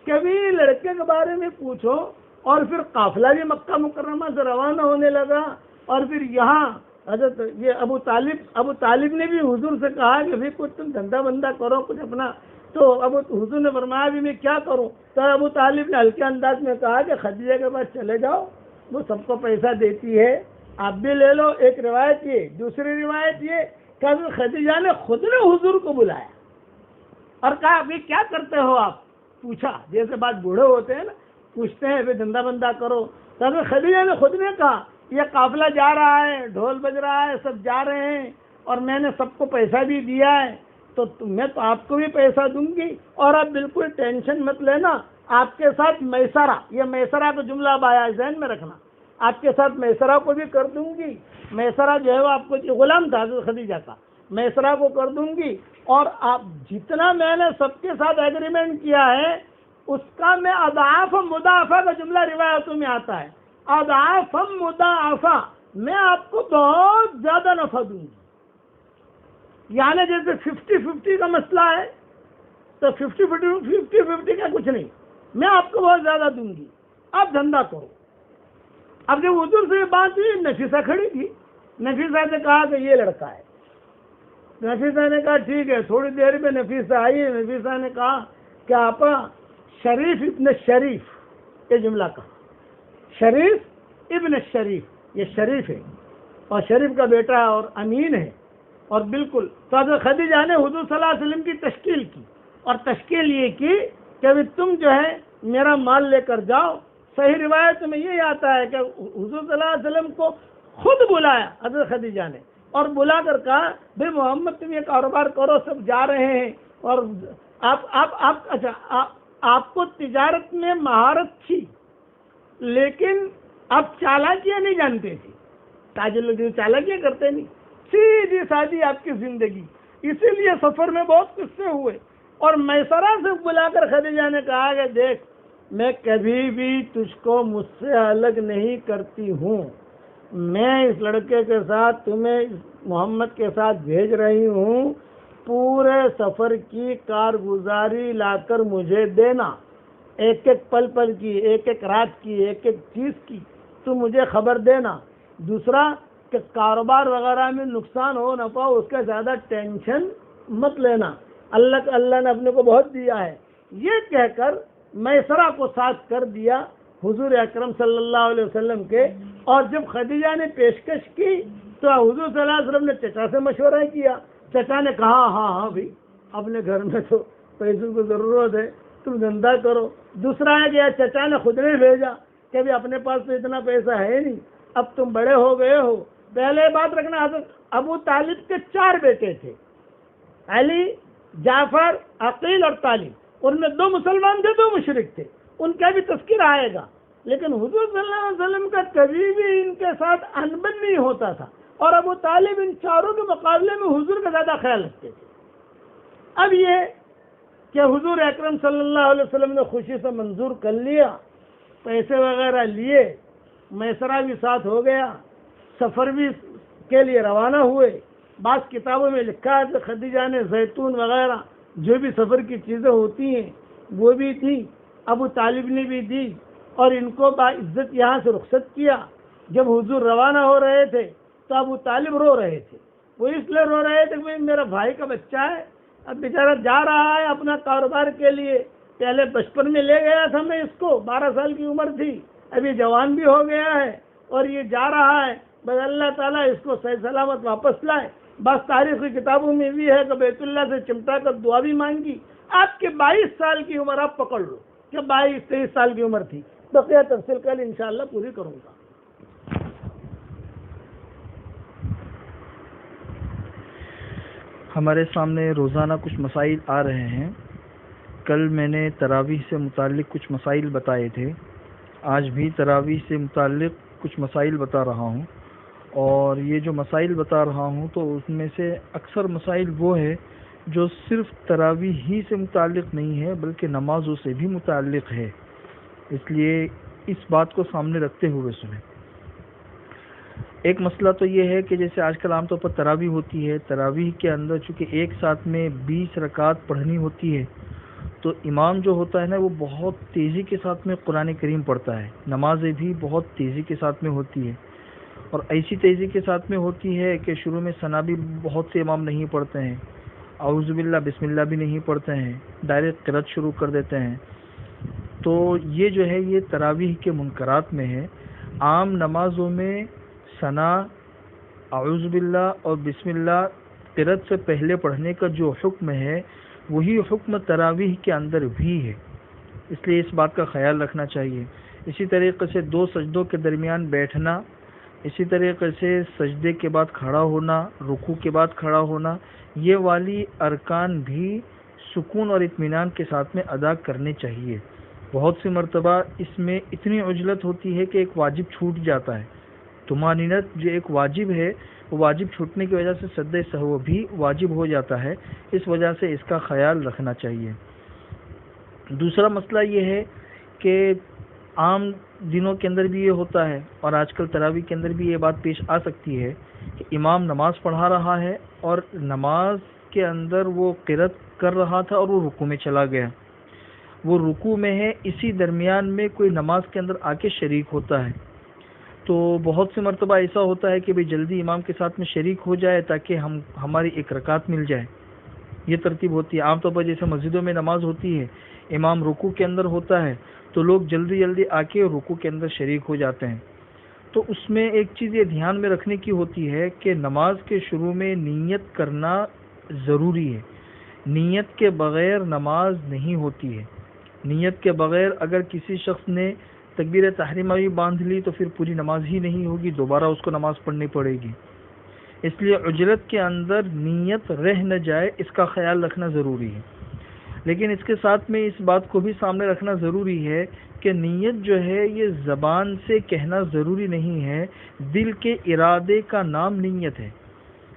کبھی لڑکے کے بارے میں پوچھو، اور پھر قافلہ بھی مکہ مکرمہ سے روانہ ہونے لگا. اور پھر یہاں حضرت یہ ابو طالب نے بھی حضور سے کہا کہ بھائی کچھ تم دھندا بندہ کرو کچھ اپنا. تو حضور نے فرمایا بھی میں کیا کروں؟ تو ابو طالب نے ہلکے انداز میں کہا کہ خدیجہ کے پاس چلے جاؤ، وہ سب کو پیسہ دیتی ہے، آپ بھی لے لو. ایک روایت یہ. دوسری روایت یہ کہ حضرت خدیجہ نے خود نے حضور کو بلایا اور کہا ابھی کیا کرتے ہو آپ؟ پوچھا، جیسے بات بوڑھے ہوتے ہیں نا، پوچھتے ہیں پھر دھندا بندہ کرو. تو حضرت خدیجہ نے خود نے کہا یہ قافلہ جا رہا ہے، ڈھول بج رہا ہے، سب جا رہے ہیں، اور میں نے سب کو پیسہ بھی دیا ہے، تو میں تو آپ کو بھی پیسہ دوں گی، اور آپ بالکل ٹینشن مت لینا، آپ کے ساتھ میسرہ، یہ میسرہ کا جملہ اب آیا ہے ذہن میں رکھنا، آپ کے ساتھ میسرہ کو بھی کر دوں گی. میسرہ جو ہے وہ آپ کو غلام تھا حضرت خدیجہ کا، میسرہ کو کر دوں گی، اور آپ جتنا میں نے سب کے ساتھ ایگریمنٹ کیا ہے اس کا میں اضعاف مضاعفہ کا جملہ روایتوں میں آتا ہے، اضعاف مضاعفہ، میں آپ کو بہت زیادہ نفع دوں گی. یعنی جیسے 50-50 کا مسئلہ ہے تو 50-50 کا کچھ نہیں، میں آپ کو بہت زیادہ دوں گی، آپ دھندا کرو۔ اب جب حضور سے یہ بات ہوئی، نفیسہ کھڑی تھی، نفیسہ نے کہا کہ یہ لڑکا ہے۔ نفیسہ نے کہا ٹھیک ہے۔ تھوڑی دیر میں نفیسہ آئی، نفیسہ نے کہا کہ آپا شریف ابن شریف، یہ جملہ کہا، شریف ابن شریف، یہ شریف ہے اور شریف کا بیٹا ہے اور امین ہے، اور بالکل۔ تو حضرت خدیجہ نے حضور صلی اللہ علیہ وسلم کی تشکیل کی، اور تشکیل یہ کی کہ ابھی تم جو ہے میرا مال لے کر جاؤ۔ صحیح روایت میں یہ آتا ہے کہ حضور صلی اللہ علیہ وسلم کو خود بلایا حضرت خدیجہ نے، اور بلا کر کہا بھائی محمد تم یہ کاروبار کرو، سب جا رہے ہیں، اور آپ کو تجارت میں مہارت تھی لیکن آپ چالاکیاں نہیں جانتے تھے۔ تاجر لوگ چالاکیاں کرتے نہیں، سیدھی سادی آپ کی زندگی، اسی لیے سفر میں بہت قصے ہوئے۔ اور میسرہ سے بلا کر خدیجہ نے کہا کہ دیکھ میں کبھی بھی تجھ کو مجھ سے الگ نہیں کرتی ہوں، میں اس لڑکے کے ساتھ تمہیں محمد کے ساتھ بھیج رہی ہوں، پورے سفر کی کارگزاری لا کر مجھے دینا، ایک ایک پل پل کی، ایک ایک رات کی، ایک ایک چیز کی تو مجھے خبر دینا۔ دوسرا کہ کاروبار وغیرہ میں نقصان ہو نفع ہو، اس کا زیادہ ٹینشن مت لینا، اللہ نے اپنے کو بہت دیا ہے۔ یہ کہہ کر میسرہ کو ساتھ کر دیا حضور اکرم صلی اللہ علیہ وسلم کے۔ اور جب خدیجہ نے پیشکش کی تو حضور صلی اللہ علیہ وسلم نے چچا سے مشورہ کیا۔ چچا نے کہا ہاں بھائی اپنے گھر میں تو پیسوں کی ضرورت ہے، تم دھندا کرو۔ دوسرا ہے کہ چچا نے خود نے بھیجا کہ ابھی اپنے پاس تو اتنا پیسہ ہے نہیں، اب تم بڑے ہو گئے ہو۔ پہلے بات رکھنا، حضرت ابو طالب کے 4 بیٹے تھے، علی، جعفر، عقیل اور طالب۔ ان میں 2 مسلمان تھے، 2 مشرک تھے، ان کا بھی تذکرہ آئے گا۔ لیکن حضور صلی اللہ علیہ وسلم کا کبھی بھی ان کے ساتھ انبن نہیں ہوتا تھا، اور ابو طالب ان 4 کے مقابلے میں حضور کا زیادہ خیال رکھتے تھے۔ اب یہ کہ حضور اکرم صلی اللہ علیہ وسلم نے خوشی سے منظور کر لیا، پیسے وغیرہ لیے، میسرہ بھی ساتھ ہو گیا، سفر بھی کے لیے روانہ ہوئے۔ بعض کتابوں میں لکھا ہے کہ خدیجہ نے زیتون وغیرہ جو بھی سفر کی چیزیں ہوتی ہیں وہ بھی تھی، ابو طالب نے بھی دی، اور ان کو باعزت یہاں سے رخصت کیا۔ جب حضور روانہ ہو رہے تھے تو ابو طالب رو رہے تھے، وہ اس لیے رو رہے تھے کہ میرا بھائی کا بچہ ہے، اب بیچارہ جا رہا ہے اپنا کاروبار کے لیے، پہلے بچپن میں لے گیا تھا میں اس کو، 12 سال کی عمر تھی، ابھی جوان بھی ہو گیا ہے اور یہ جا رہا ہے، بس اللہ تعالیٰ اس کو صحیح سلامت واپس لائے۔ بس تاریخی کتابوں میں بھی ہے کہ بیت اللہ سے چمٹا کر دعا بھی مانگی۔ آپ کے 22 سال کی عمر آپ پکڑ لو کہ 22-23 سال کی عمر تھی۔ بقیہ تفصیل کل انشاءاللہ پوری کروں گا۔ ہمارے سامنے روزانہ کچھ مسائل آ رہے ہیں۔ کل میں نے تراویح سے متعلق کچھ مسائل بتائے تھے، آج بھی تراویح سے متعلق کچھ مسائل بتا رہا ہوں، اور یہ جو مسائل بتا رہا ہوں تو اس میں سے اکثر مسائل وہ ہے جو صرف تراویح ہی سے متعلق نہیں ہے بلکہ نمازوں سے بھی متعلق ہے، اس لیے اس بات کو سامنے رکھتے ہوئے سنیں۔ ایک مسئلہ تو یہ ہے کہ جیسے آج کل عام طور پر تراویح ہوتی ہے، تراویح کے اندر چونکہ ایک ساتھ میں 20 رکعت پڑھنی ہوتی ہے تو امام جو ہوتا ہے نا وہ بہت تیزی کے ساتھ میں قرآن کریم پڑھتا ہے، نمازیں بھی بہت تیزی کے ساتھ میں ہوتی ہے، اور ایسی تیزی کے ساتھ میں ہوتی ہے کہ شروع میں ثنا بھی بہت سے امام نہیں پڑھتے ہیں، اعوذ باللہ بسم اللہ بھی نہیں پڑھتے ہیں، ڈائریکٹ قرأت شروع کر دیتے ہیں۔ تو یہ جو ہے یہ تراویح کے منکرات میں ہے۔ عام نمازوں میں ثنا، اعوذ باللہ اور بسم اللہ قرأت سے پہلے پڑھنے کا جو حکم ہے وہی حکم تراویح کے اندر بھی ہے، اس لیے اس بات کا خیال رکھنا چاہیے۔ اسی طریقے سے 2 سجدوں کے درمیان بیٹھنا، اسی طریقے سے سجدے کے بعد کھڑا ہونا، رکوع کے بعد کھڑا ہونا، یہ والی ارکان بھی سکون اور اطمینان کے ساتھ میں ادا کرنے چاہیے۔ بہت سی مرتبہ اس میں اتنی عجلت ہوتی ہے کہ ایک واجب چھوٹ جاتا ہے، طمانینت جو ایک واجب ہے وہ واجب چھوٹنے کی وجہ سے سجدہ سہو بھی واجب ہو جاتا ہے، اس وجہ سے اس کا خیال رکھنا چاہیے۔ دوسرا مسئلہ یہ ہے کہ عام دنوں کے اندر بھی یہ ہوتا ہے اور آج کل تراویح کے اندر بھی یہ بات پیش آ سکتی ہے کہ امام نماز پڑھا رہا ہے اور نماز کے اندر وہ قرات کر رہا تھا اور وہ رکوع میں چلا گیا، وہ رکوع میں ہے، اسی درمیان میں کوئی نماز کے اندر آ کے شریک ہوتا ہے، تو بہت سے مرتبہ ایسا ہوتا ہے کہ بھئی جلدی امام کے ساتھ میں شریک ہو جائے تاکہ ہماری ایک رکعت مل جائے۔ یہ ترتیب ہوتی ہے عام طور پر، جیسے مسجدوں میں نماز ہوتی ہے، امام رکوع کے اندر ہوتا ہے تو لوگ جلدی جلدی آ کے رکوع کے اندر شریک ہو جاتے ہیں۔ تو اس میں ایک چیز یہ دھیان میں رکھنے کی ہوتی ہے کہ نماز کے شروع میں نیت کرنا ضروری ہے، نیت کے بغیر نماز نہیں ہوتی ہے۔ نیت کے بغیر اگر کسی شخص نے تکبیر تحریمہ بھی باندھ لی تو پھر پوری نماز ہی نہیں ہوگی، دوبارہ اس کو نماز پڑھنی پڑے گی۔ اس لیے عجلت کے اندر نیت رہ نہ جائے، اس کا خیال رکھنا ضروری ہے۔ لیکن اس کے ساتھ میں اس بات کو بھی سامنے رکھنا ضروری ہے کہ نیت جو ہے یہ زبان سے کہنا ضروری نہیں ہے، دل کے ارادے کا نام نیت ہے۔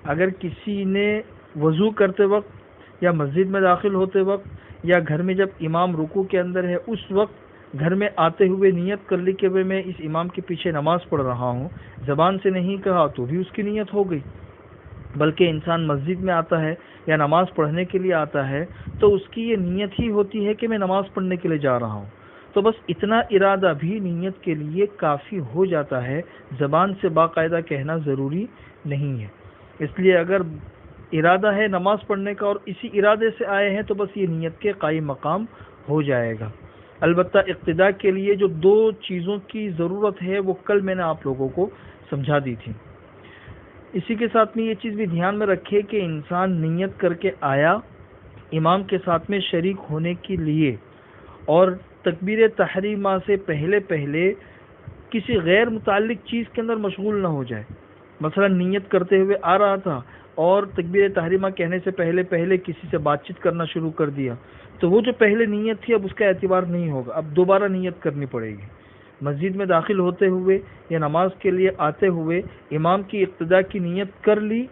اگر کسی نے وضو کرتے وقت یا مسجد میں داخل ہوتے وقت یا گھر میں جب امام رکوع کے اندر ہے اس وقت گھر میں آتے ہوئے نیت کر لی کہ میں اس امام کے پیچھے نماز پڑھ رہا ہوں، زبان سے نہیں کہا تو بھی اس کی نیت ہو گئی۔ بلکہ انسان مسجد میں آتا ہے یا نماز پڑھنے کے لیے آتا ہے تو اس کی یہ نیت ہی ہوتی ہے کہ میں نماز پڑھنے کے لیے جا رہا ہوں، تو بس اتنا ارادہ بھی نیت کے لیے کافی ہو جاتا ہے، زبان سے باقاعدہ کہنا ضروری نہیں ہے۔ اس لیے اگر ارادہ ہے نماز پڑھنے کا اور اسی ارادے سے آئے ہیں تو بس یہ نیت کے قائم مقام ہو جائے گا۔ البتہ اقتداء کے لیے جو دو چیزوں کی ضرورت ہے وہ کل میں نے آپ لوگوں کو سمجھا دی تھی۔ اسی کے ساتھ میں یہ چیز بھی دھیان میں رکھے کہ انسان نیت کر کے آیا امام کے ساتھ میں شریک ہونے کے لیے، اور تکبیر تحریمہ سے پہلے کسی غیر متعلق چیز کے اندر مشغول نہ ہو جائے۔ مثلا نیت کرتے ہوئے آ رہا تھا اور تکبیر تحریمہ کہنے سے پہلے کسی سے بات چیت کرنا شروع کر دیا، تو وہ جو پہلے نیت تھی اب اس کا اعتبار نہیں ہوگا، اب دوبارہ نیت کرنی پڑے گی۔ مسجد میں داخل ہوتے ہوئے یا نماز کے لیے آتے ہوئے امام کی اقتداء کی نیت کر لی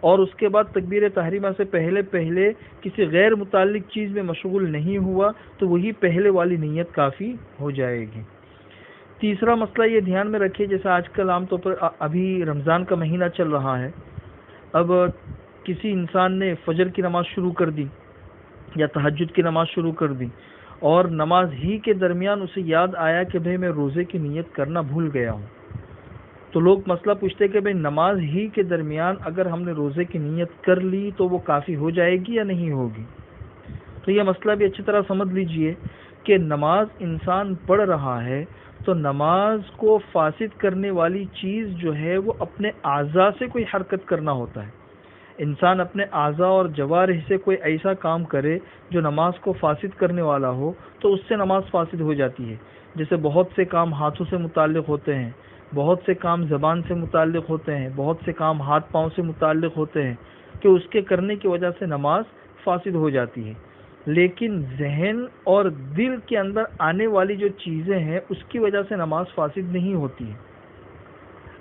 اور اس کے بعد تکبیر تحریمہ سے پہلے کسی غیر متعلق چیز میں مشغول نہیں ہوا تو وہی پہلے والی نیت کافی ہو جائے گی۔ تیسرا مسئلہ یہ دھیان میں رکھیے، جیسے آج کل عام طور پر ابھی رمضان کا مہینہ چل رہا ہے، اب کسی انسان نے فجر کی نماز شروع کر دی یا تہجد کی نماز شروع کر دی اور نماز ہی کے درمیان اسے یاد آیا کہ میں روزے کی نیت کرنا بھول گیا ہوں، تو لوگ مسئلہ پوچھتے کہ نماز ہی کے درمیان اگر ہم نے روزے کی نیت کر لی تو وہ کافی ہو جائے گی یا نہیں ہوگی؟ تو یہ مسئلہ بھی اچھی طرح سمجھ لیجئے کہ نماز انسان پڑھ رہا ہے تو نماز کو فاسد کرنے والی چیز جو ہے وہ اپنے اعضاء سے کوئی حرکت کرنا ہوتا ہے۔ انسان اپنے اعضاء اور جوارح سے کوئی ایسا کام کرے جو نماز کو فاسد کرنے والا ہو تو اس سے نماز فاسد ہو جاتی ہے۔ جیسے بہت سے کام ہاتھوں سے متعلق ہوتے ہیں، بہت سے کام زبان سے متعلق ہوتے ہیں، بہت سے کام ہاتھ پاؤں سے متعلق ہوتے ہیں کہ اس کے کرنے کی وجہ سے نماز فاسد ہو جاتی ہے۔ لیکن ذہن اور دل کے اندر آنے والی جو چیزیں ہیں اس کی وجہ سے نماز فاسد نہیں ہوتی ہے۔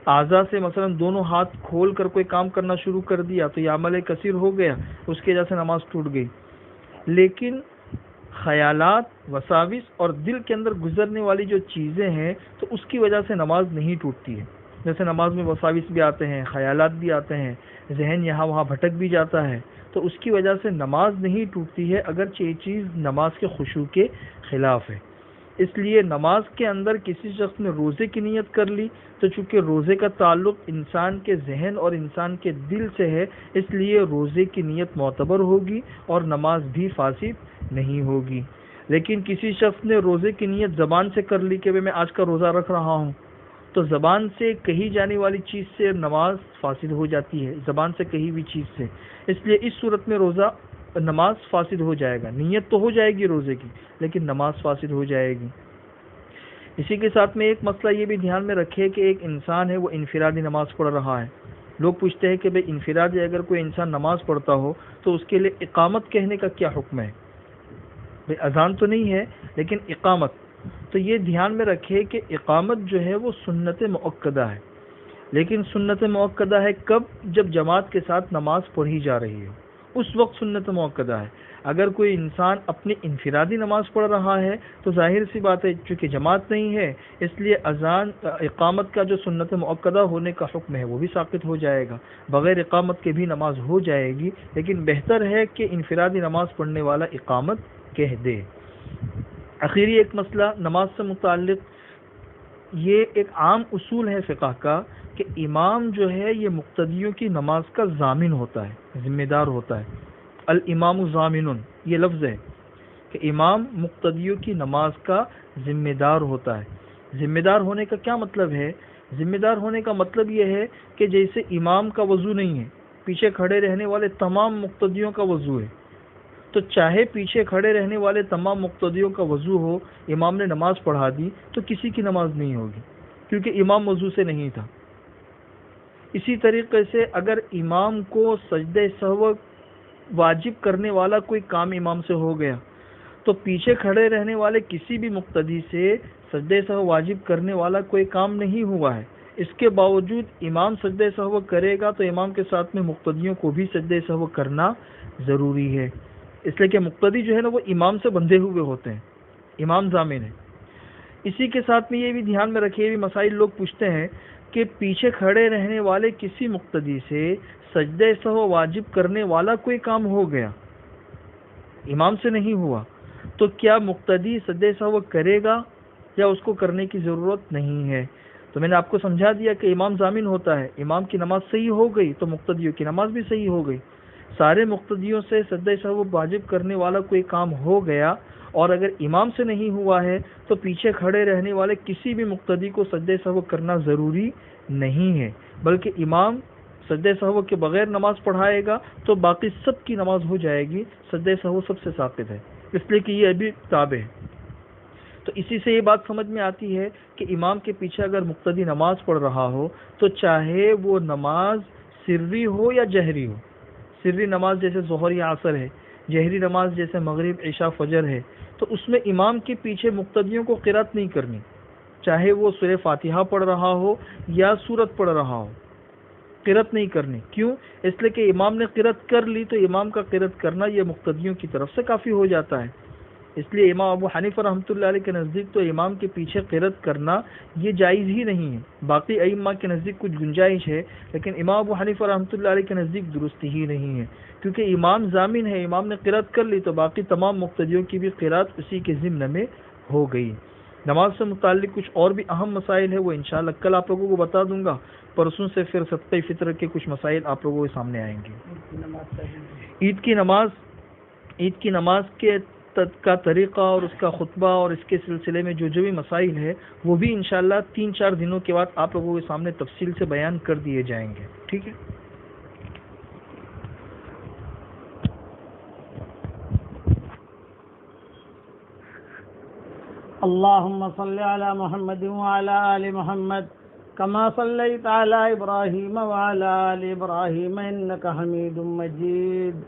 اعضاء سے مثلا دونوں ہاتھ کھول کر کوئی کام کرنا شروع کر دیا تو یہ عمل کثیر ہو گیا، اس کی وجہ سے نماز ٹوٹ گئی۔ لیکن خیالات، وساوس اور دل کے اندر گزرنے والی جو چیزیں ہیں تو اس کی وجہ سے نماز نہیں ٹوٹتی ہے۔ جیسے نماز میں وساوس بھی آتے ہیں، خیالات بھی آتے ہیں، ذہن یہاں وہاں بھٹک بھی جاتا ہے، تو اس کی وجہ سے نماز نہیں ٹوٹتی ہے، اگرچہ یہ چیز نماز کے خشوع کے خلاف ہے۔ اس لیے نماز کے اندر کسی شخص نے روزے کی نیت کر لی تو چونکہ روزے کا تعلق انسان کے ذہن اور انسان کے دل سے ہے، اس لیے روزے کی نیت معتبر ہوگی اور نماز بھی فاسد نہیں ہوگی۔ لیکن کسی شخص نے روزے کی نیت زبان سے کر لی کہ میں آج کا روزہ رکھ رہا ہوں، تو زبان سے کہی جانے والی چیز سے نماز فاسد ہو جاتی ہے، زبان سے کہی ہوئی چیز سے۔ اس لیے اس صورت میں نماز فاسد ہو جائے گا، نیت تو ہو جائے گی روزے کی لیکن نماز فاسد ہو جائے گی۔ اسی کے ساتھ میں ایک مسئلہ یہ بھی دھیان میں رکھے کہ ایک انسان ہے وہ انفرادی نماز پڑھ رہا ہے۔ لوگ پوچھتے ہیں کہ انفرادی اگر کوئی انسان نماز پڑھتا ہو تو اس کے لیے اقامت کہنے کا کیا حکم ہے؟ اذان تو نہیں ہے لیکن اقامت، تو یہ دھیان میں رکھے کہ اقامت جو ہے وہ سنت مؤکدہ ہے، لیکن سنت مؤکدہ ہے کب؟ جب جماعت کے ساتھ نماز پڑھی جا رہی ہو، اس وقت سنت مؤکدہ ہے۔ اگر کوئی انسان اپنی انفرادی نماز پڑھ رہا ہے تو ظاہر سی بات ہے، چونکہ جماعت نہیں ہے اس لیے اذان اقامت کا جو سنت مؤکدہ ہونے کا حکم ہے وہ بھی ساقط ہو جائے گا، بغیر اقامت کے بھی نماز ہو جائے گی، لیکن بہتر ہے کہ انفرادی نماز پڑھنے والا اقامت کہہ دے۔ آخری ایک مسئلہ نماز سے متعلق، یہ ایک عام اصول ہے فقہ کا کہ امام جو ہے یہ مقتدیوں کی نماز کا ضامن ہوتا ہے، ذمہ دار ہوتا ہے۔ الامام ضامن، یہ لفظ ہے کہ امام مقتدیوں کی نماز کا ذمہ دار ہوتا ہے۔ ذمہ دار ہونے کا کیا مطلب ہے؟ ذمہ دار ہونے کا مطلب یہ ہے کہ جیسے امام کا وضو نہیں ہے، پیچھے کھڑے رہنے والے تمام مقتدیوں کا وضو ہے، تو چاہے پیچھے کھڑے رہنے والے تمام مقتدیوں کا وضو ہو، امام نے نماز پڑھا دی تو کسی کی نماز نہیں ہوگی، کیونکہ امام وضو سے نہیں تھا۔ اسی طریقے سے اگر امام کو سجدہ سہو واجب کرنے والا کوئی کام امام سے ہو گیا تو پیچھے کھڑے رہنے والے کسی بھی مقتدی سے سجدہ سہو واجب کرنے والا کوئی کام نہیں ہوا ہے، اس کے باوجود امام سجدہ سہو کرے گا تو امام کے ساتھ میں مقتدیوں کو بھی سجدہ سہو کرنا ضروری ہے، اس لیے کہ مقتدی جو ہے نا وہ امام سے بندھے ہوئے ہوتے ہیں، امام ضامن ہے۔ اسی کے ساتھ میں یہ بھی دھیان میں رکھیے، بھی مسائل لوگ پوچھتے ہیں کہ پیچھے کھڑے رہنے والے کسی مقتدی سے سجدہ سہو واجب کرنے والا کوئی کام ہو گیا، امام سے نہیں ہوا، تو کیا مقتدی سجدہ سہو کرے گا یا اس کو کرنے کی ضرورت نہیں ہے؟ تو میں نے آپ کو سمجھا دیا کہ امام ضامن ہوتا ہے، امام کی نماز صحیح ہو گئی تو مقتدیوں کی نماز بھی صحیح ہو گئی۔ سارے مقتدیوں سے سجدہ سہو واجب کرنے والا کوئی کام ہو گیا اور اگر امام سے نہیں ہوا ہے تو پیچھے کھڑے رہنے والے کسی بھی مقتدی کو سجدہ سہو کرنا ضروری نہیں ہے، بلکہ امام سجدہ سہو کے بغیر نماز پڑھائے گا تو باقی سب کی نماز ہو جائے گی، سجدہ سہو سب سے ساقط ہے، اس لیے کہ یہ ابھی تابع ہے۔ تو اسی سے یہ بات سمجھ میں آتی ہے کہ امام کے پیچھے اگر مقتدی نماز پڑھ رہا ہو تو چاہے وہ نماز سری ہو یا جہری ہو، سری نماز جیسے ظہر یا عصر ہے، جہری نماز جیسے مغرب عشاء فجر ہے، تو اس میں امام کے پیچھے مقتدیوں کو قرات نہیں کرنی، چاہے وہ سورہ فاتحہ پڑھ رہا ہو یا سورت پڑھ رہا ہو، قرات نہیں کرنی۔ کیوں؟ اس لیے کہ امام نے قرات کر لی تو امام کا قرات کرنا یہ مقتدیوں کی طرف سے کافی ہو جاتا ہے، اس لیے امام ابو حنیفہ رحمۃ اللہ علیہ کے نزدیک تو امام کے پیچھے قرات کرنا یہ جائز ہی نہیں ہے۔ باقی ائمہ کے نزدیک کچھ گنجائش ہے، لیکن امام ابو حنیفہ رحمۃ اللہ علیہ کے نزدیک درست ہی نہیں ہے، کیونکہ امام ضامن ہے، امام نے قرات کر لی تو باقی تمام مقتدیوں کی بھی قرات اسی کے ضمن میں ہو گئی۔ نماز سے متعلق کچھ اور بھی اہم مسائل ہے، وہ انشاءاللہ کل آپ لوگوں کو بتا دوں گا، پرسوں سے پھر صدقہ فطر کے کچھ مسائل آپ لوگوں کے سامنے آئیں گے۔ عید کی نماز کا طریقہ اور اس کا خطبہ اور اس کے سلسلے میں جو بھی مسائل ہے وہ بھی انشاءاللہ 3-4 دنوں کے بعد آپ لوگوں کے سامنے تفصیل سے بیان کر دیے جائیں گے، ٹھیک ہے؟ اللهم صل على محمد وعلى آل محمد كما صليت على إبراهيم وعلى آل إبراهيم إنك حميد مجيد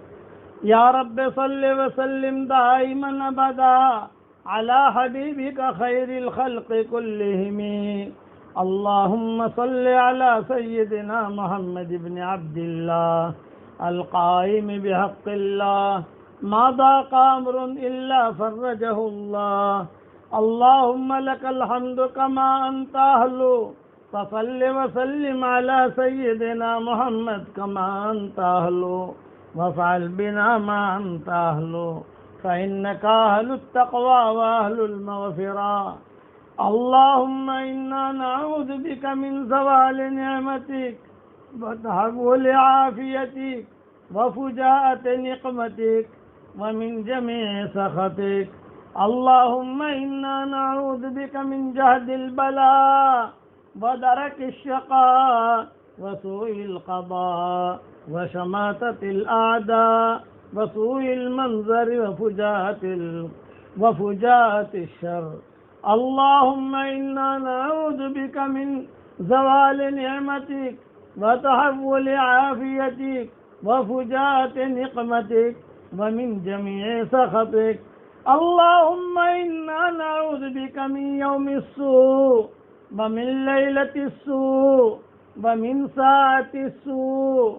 یا رب صل وسلم دائما ابدا على حبيبك خير الخلق كلهم اللهم صل على سيدنا محمد بن عبد الله القائم بحق الله ما ضاق أمر إلا فرجه الله اللهم لك الحمد كما أنت أهل فصل وسلم على سيدنا محمد كما أنت أهل وفعل بنا ما أنت أهل فإنك أهل التقوى وأهل المغفرة اللهم إنا نعوذ بك من زوال نعمتك وتحول عافيتك وفجاءة نقمتك ومن جميع سخطك اللهم إنا نعوذ بك من جهد البلاء ودرك الشقاء وسوء القضاء وشماتة الأعداء وسوء المنظر وفجاءة الشر اللهم إنا نعوذ بك من زوال نعمتك وتحول عافيتك وفجاءة نقمتك ومن جميع سخطك اللهم إنا نعوذ بك من يوم السوء ومن ليلة السوء ومن ساعة السوء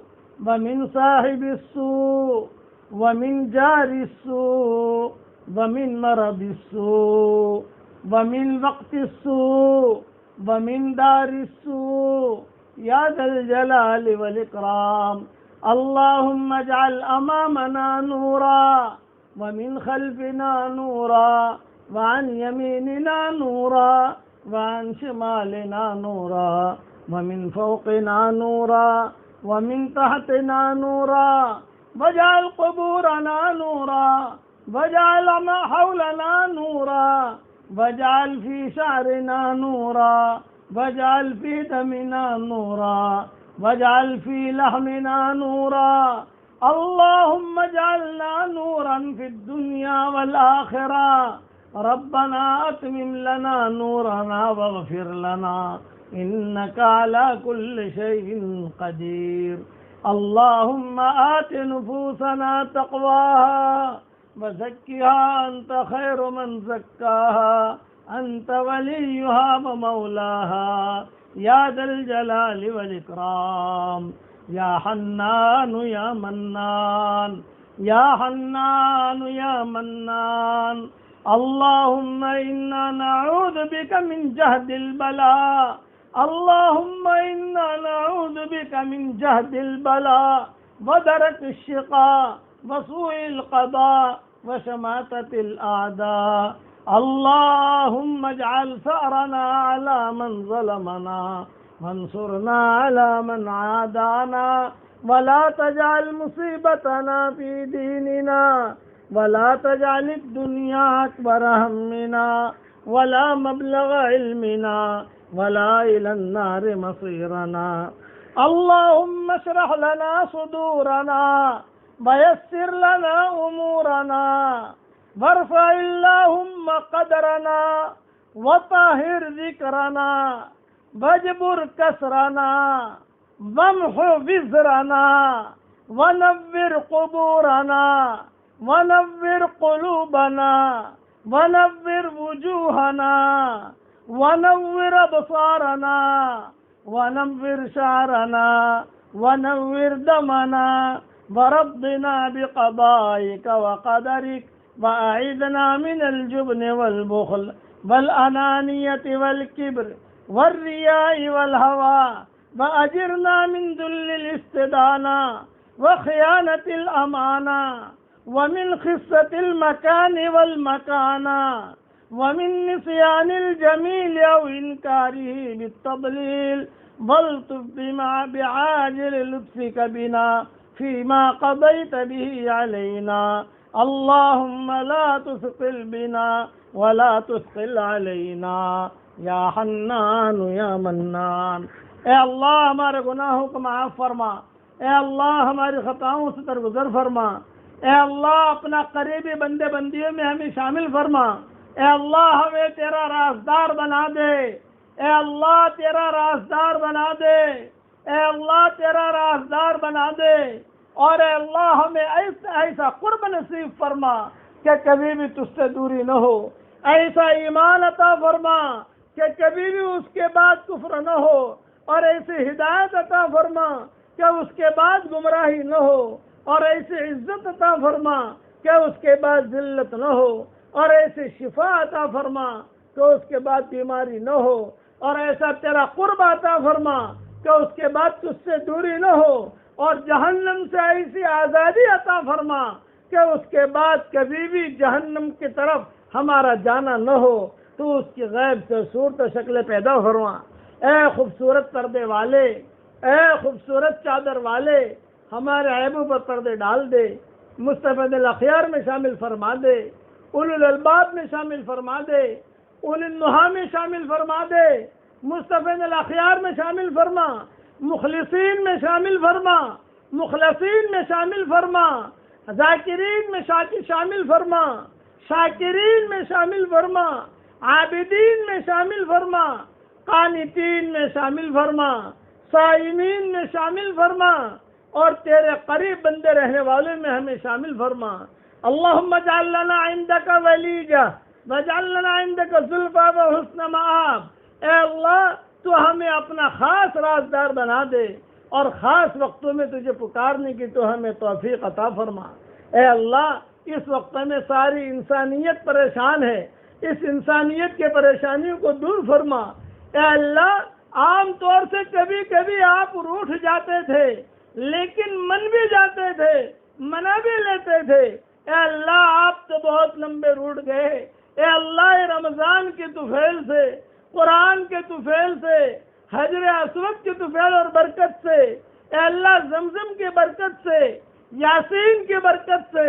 ومن صاحب السوء ومن جار السوء ومن مرض السوء ومن وقت السوء ومن دار السوء یا ذا الجلال والإکرام. اللهم اجعل أمامنا نورا ومن خلفنا نورا وعن يميننا نورا وعن شمالنا نورا ومن فوقنا نورا ومن تحتنا نورا واجعل قبورنا نورا واجعل ما حولنا نورا واجعل في شعرنا نورا واجعل في دمنا نورا واجعل في لحمنا نورا. اللهم اجعلنا نورا في الدنيا والآخرة. ربنا أتمم لنا نورنا واغفر لنا إنك على كل شيء قدير. اللهم آت نفوسنا تقواها وزكها أنت خير من زكاها أنت وليها ومولاها یا ذا الجلال والإکرام. یا حنان یا منان یا حنان یا منان. اللهم إنا نعوذ بك من جهد البلاء. اللهم إنا نعوذ بك من جهد البلاء ودرك الشقاء وسوء القضاء وشماتة الأعداء. اللهم اجعل ثأرنا على من ظلمنا وانصرنا على من عادانا ولا تجعل مصيبتنا في ديننا ولا تجعل الدنيا أكبر همنا ولا مبلغ علمنا ولا إلى النار مصيرنا. اللهم اشرح لنا صدورنا ويسر لنا أمورنا وارفع اللهم قدرنا وطهر ذكرنا واجبر كسرنا وامحو وزرنا ونور قبورنا ونور قلوبنا ونور وجوهنا ونور أبصارنا ونور شعرنا ونور دمنا وربنا بقضائك وقدرك وأعذنا من الجبن والبخل والأنانية والكبر والرياء والهوى وأجرنا من ذل الاستدانة وخيانة الأمانة ومن خسة المكان والمكانة ومن نسيان الجميل أو إنكاره بالتضليل والطف بما بعاجل لطفك بنا فيما قضيت به علينا. اللهم لا تثقل بنا ولا تثقل علينا یا حنان یا منان. اے اللہ ہمارے گناہوں کو معاف فرما. اے اللہ ہماری خطاؤں سے درگزر فرما. اے اللہ اپنا قریبی بندے بندیوں میں ہمیں شامل فرما. اے اللہ ہمیں تیرا رازدار بنا دے. اے اللہ تیرا رازدار بنا دے. اے اللہ تیرا رازدار بنا دے. اور اے اللہ ہمیں ایسا قرب نصیب فرما کہ کبھی بھی تجھ سے دوری نہ ہو. ایسا ایمان عطا فرما کہ کبھی بھی اس کے بعد کفر نہ ہو. اور ایسی ہدایت عطا فرما کہ اس کے بعد گمراہی نہ ہو. اور ایسی عزت عطا فرما کہ اس کے بعد ذلت نہ ہو. اور ایسی شفا عطا فرما کہ اس کے بعد بیماری نہ ہو. اور ایسا تیرا قرب عطا فرما کہ اس کے بعد تجھ سے دوری نہ ہو. اور جہنم سے ایسی آزادی عطا فرما کہ اس کے بعد کبھی بھی جہنم کی طرف ہمارا جانا نہ ہو. تو اس کی غیب سے صورت و شکلیں پیدا فرما. اے خوبصورت پردے والے، اے خوبصورت چادر والے، ہمارے عیبوں پر پردے ڈال دے. مصطفی الاخیار میں شامل فرما دے. اولو الالباب میں شامل فرما دے. اولو النہا میں شامل فرما دے. مصطفی الاخیار میں شامل فرما. مخلصین میں شامل فرما. مخلصین میں شامل فرما. ذاکرین میں شامل فرما. شاکرین میں شامل فرما. عابدین میں شامل فرما. قانتین میں شامل فرما. صائمین میں شامل فرما. اور تیرے قریب بندے رہنے والے میں ہمیں شامل فرما. اللہم اجعل لنا عندک ولیجہ واجعل لنا عندک زلفیٰ وحسن مآب. اے اللہ تو ہمیں اپنا خاص رازدار بنا دے. اور خاص وقتوں میں تجھے پکارنے کی تو ہمیں توفیق عطا فرما۔ اے اللہ، اس وقت میں ساری انسانیت پریشان ہے، اس انسانیت کے پریشانیوں کو دور فرما۔ اے اللہ، عام طور سے کبھی کبھی آپ روٹھ جاتے تھے لیکن من بھی جاتے تھے، منا بھی لیتے تھے۔ اے اللہ، آپ تو بہت لمبے روٹ گئے۔ اے اللہ، رمضان کے طفیل سے، قرآن کے طفیل سے، حجر اسود کے طفیل اور برکت سے، اے اللہ زمزم کی برکت سے، یاسین کی برکت سے،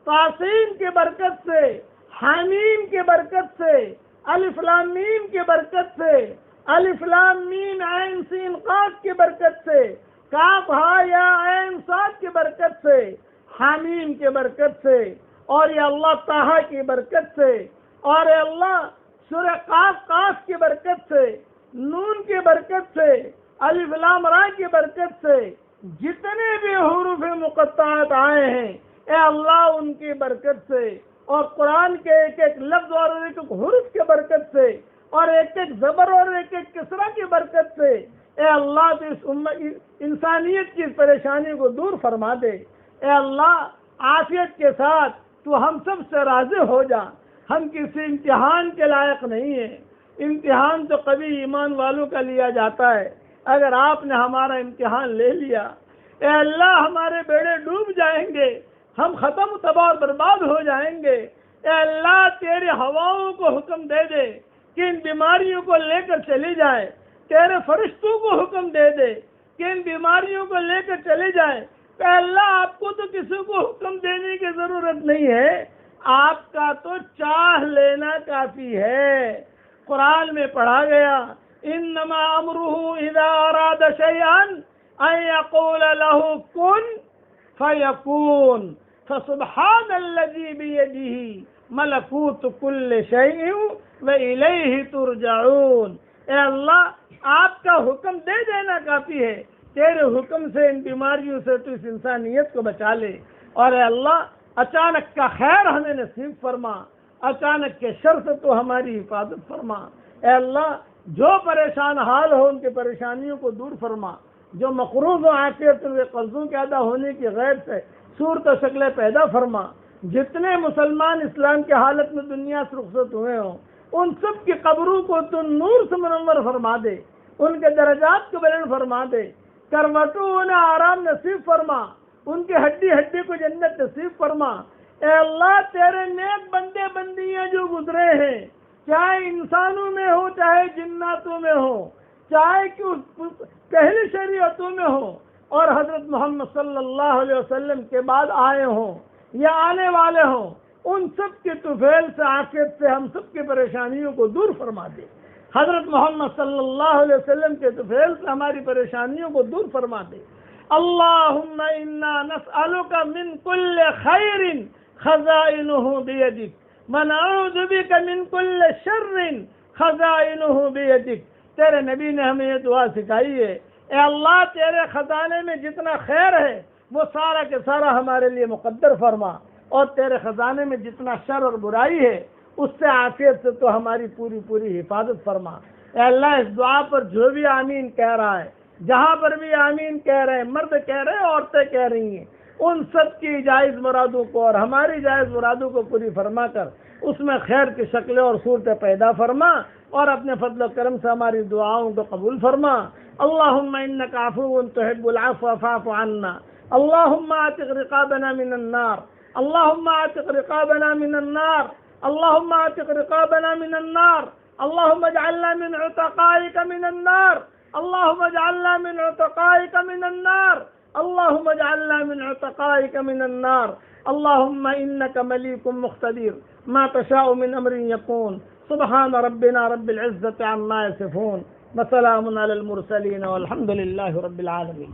طاسین کی برکت سے، حامیم کی برکت سے، الف لام میم کی برکت سے، الف لام میم عین سین قاف کی برکت سے، کاف ہا یا عین صاد کی برکت سے، حامیم کی برکت سے، اور یا اللہ طٰہٰ کی برکت سے، اور اے اللہ سورہ قاف کی برکت سے، نون کی برکت سے، الف لام را کی برکت سے، جتنے بھی حروف مقطعات آئے ہیں اے اللہ ان کی برکت سے، اور قرآن کے ایک ایک لفظ اور ایک ایک حروف کی برکت سے، اور ایک ایک زبر اور ایک ایک کسرہ کی برکت سے، اے اللہ تو اس انسانیت کی پریشانی کو دور فرما دے۔ اے اللہ، عافیت کے ساتھ تو ہم سب سے راضی ہو جا۔ ہم کسی امتحان کے لائق نہیں ہیں، امتحان تو کبھی ایمان والوں کا لیا جاتا ہے۔ اگر آپ نے ہمارا امتحان لے لیا اے اللہ، ہمارے بیڑے ڈوب جائیں گے، ہم ختم تباہ اور برباد ہو جائیں گے۔ اے اللہ، تیرے ہواؤں کو حکم دے دے کہ ان بیماریوں کو لے کر چلی جائے، تیرے فرشتوں کو حکم دے دے کہ ان بیماریوں کو لے کر چلے جائیں۔ اے اللہ، آپ کو تو کسی کو حکم دینے کی ضرورت نہیں ہے، آپ کا تو چاہ لینا کافی ہے۔ قرآن میں پڑھا گیا، انما امرہ اذا اراد شیئا ان یقول له کن فیکون، فسبحان الذی بیدہ ملکوت کل شیء والیہ ترجعون۔ اے اللہ، آپ کا حکم دے دینا کافی ہے، تیرے حکم سے ان بیماریوں سے تو اس انسانیت کو بچا لے۔ اور اے اللہ، اچانک کا خیر ہمیں نصیب فرما، اچانک کے شر سے تو ہماری حفاظت فرما۔ اے اللہ، جو پریشان حال ہو ان کی پریشانیوں کو دور فرما، جو مقروض و عافیت ان کے قرضوں کے ادا ہونے کی غیر سے صورت و شکلیں پیدا فرما۔ جتنے مسلمان اسلام کی حالت میں دنیا سے رخصت ہوئے ہوں ان سب کی قبروں کو تو نور سے منور فرما دے، ان کے درجات کو بلند فرما دے، کروٹوں انہیں آرام نصیب فرما، ان کی ہڈی ہڈی کو جنت نصیب فرما۔ اے اللہ، تیرے نیک بندے بندیاں جو گزرے ہیں، چاہے انسانوں میں ہو چاہے جناتوں میں ہو، چاہے کہ پہلی شریعتوں میں ہو اور حضرت محمد صلی اللہ علیہ وسلم کے بعد آئے ہوں یا آنے والے ہوں، ان سب کے طفیل سے عافیت سے ہم سب کی پریشانیوں کو دور فرما دے۔ حضرت محمد صلی اللہ علیہ وسلم کے طفیل سے ہماری پریشانیوں کو دور فرما دے۔ اللہم انا نسألک من کل خیر خزائنہ بیدک ونعوذ بک من کل شر خزائنہ بیدک۔ تیرے نبی نے ہمیں یہ دعا سکھائی ہے، اے اللہ، تیرے خزانے میں جتنا خیر ہے وہ سارا کے سارا ہمارے لیے مقدر فرما، اور تیرے خزانے میں جتنا شر اور برائی ہے اس سے عافیت سے تو ہماری پوری پوری حفاظت فرما۔ اے اللہ، اس دعا پر جو بھی آمین کہہ رہا ہے، جہاں پر بھی آمین کہہ رہے ہیں، مرد کہہ رہے ہیں، عورتیں کہہ رہی ہیں، ان سب کی جائز مرادوں کو اور ہماری جائز مرادوں کو پوری فرما کر اس میں خیر کی شکلیں اور صورتیں پیدا فرما، اور اپنے فضل و کرم سے ہماری دعاؤں کو قبول فرما۔ اللہم انک عفو تحب العفو فاعف عنا، اللہم اعتق رقابنا من النار، اللہم اعتق رقابنا من النار، اللہم اعتق رقابنا من النار، اللہم اجعلنا من عتقائک من النار، اللہم اجعلنا من عتقائک من النار، اللہم اجعلنا من عتقائک من النار، اللہم انک ملیک مقتدر ما تشاء من امر یکون، سبحان ربنا رب العزة عما یصفون، وسلام علی المرسلین والحمد للہ رب العالمین۔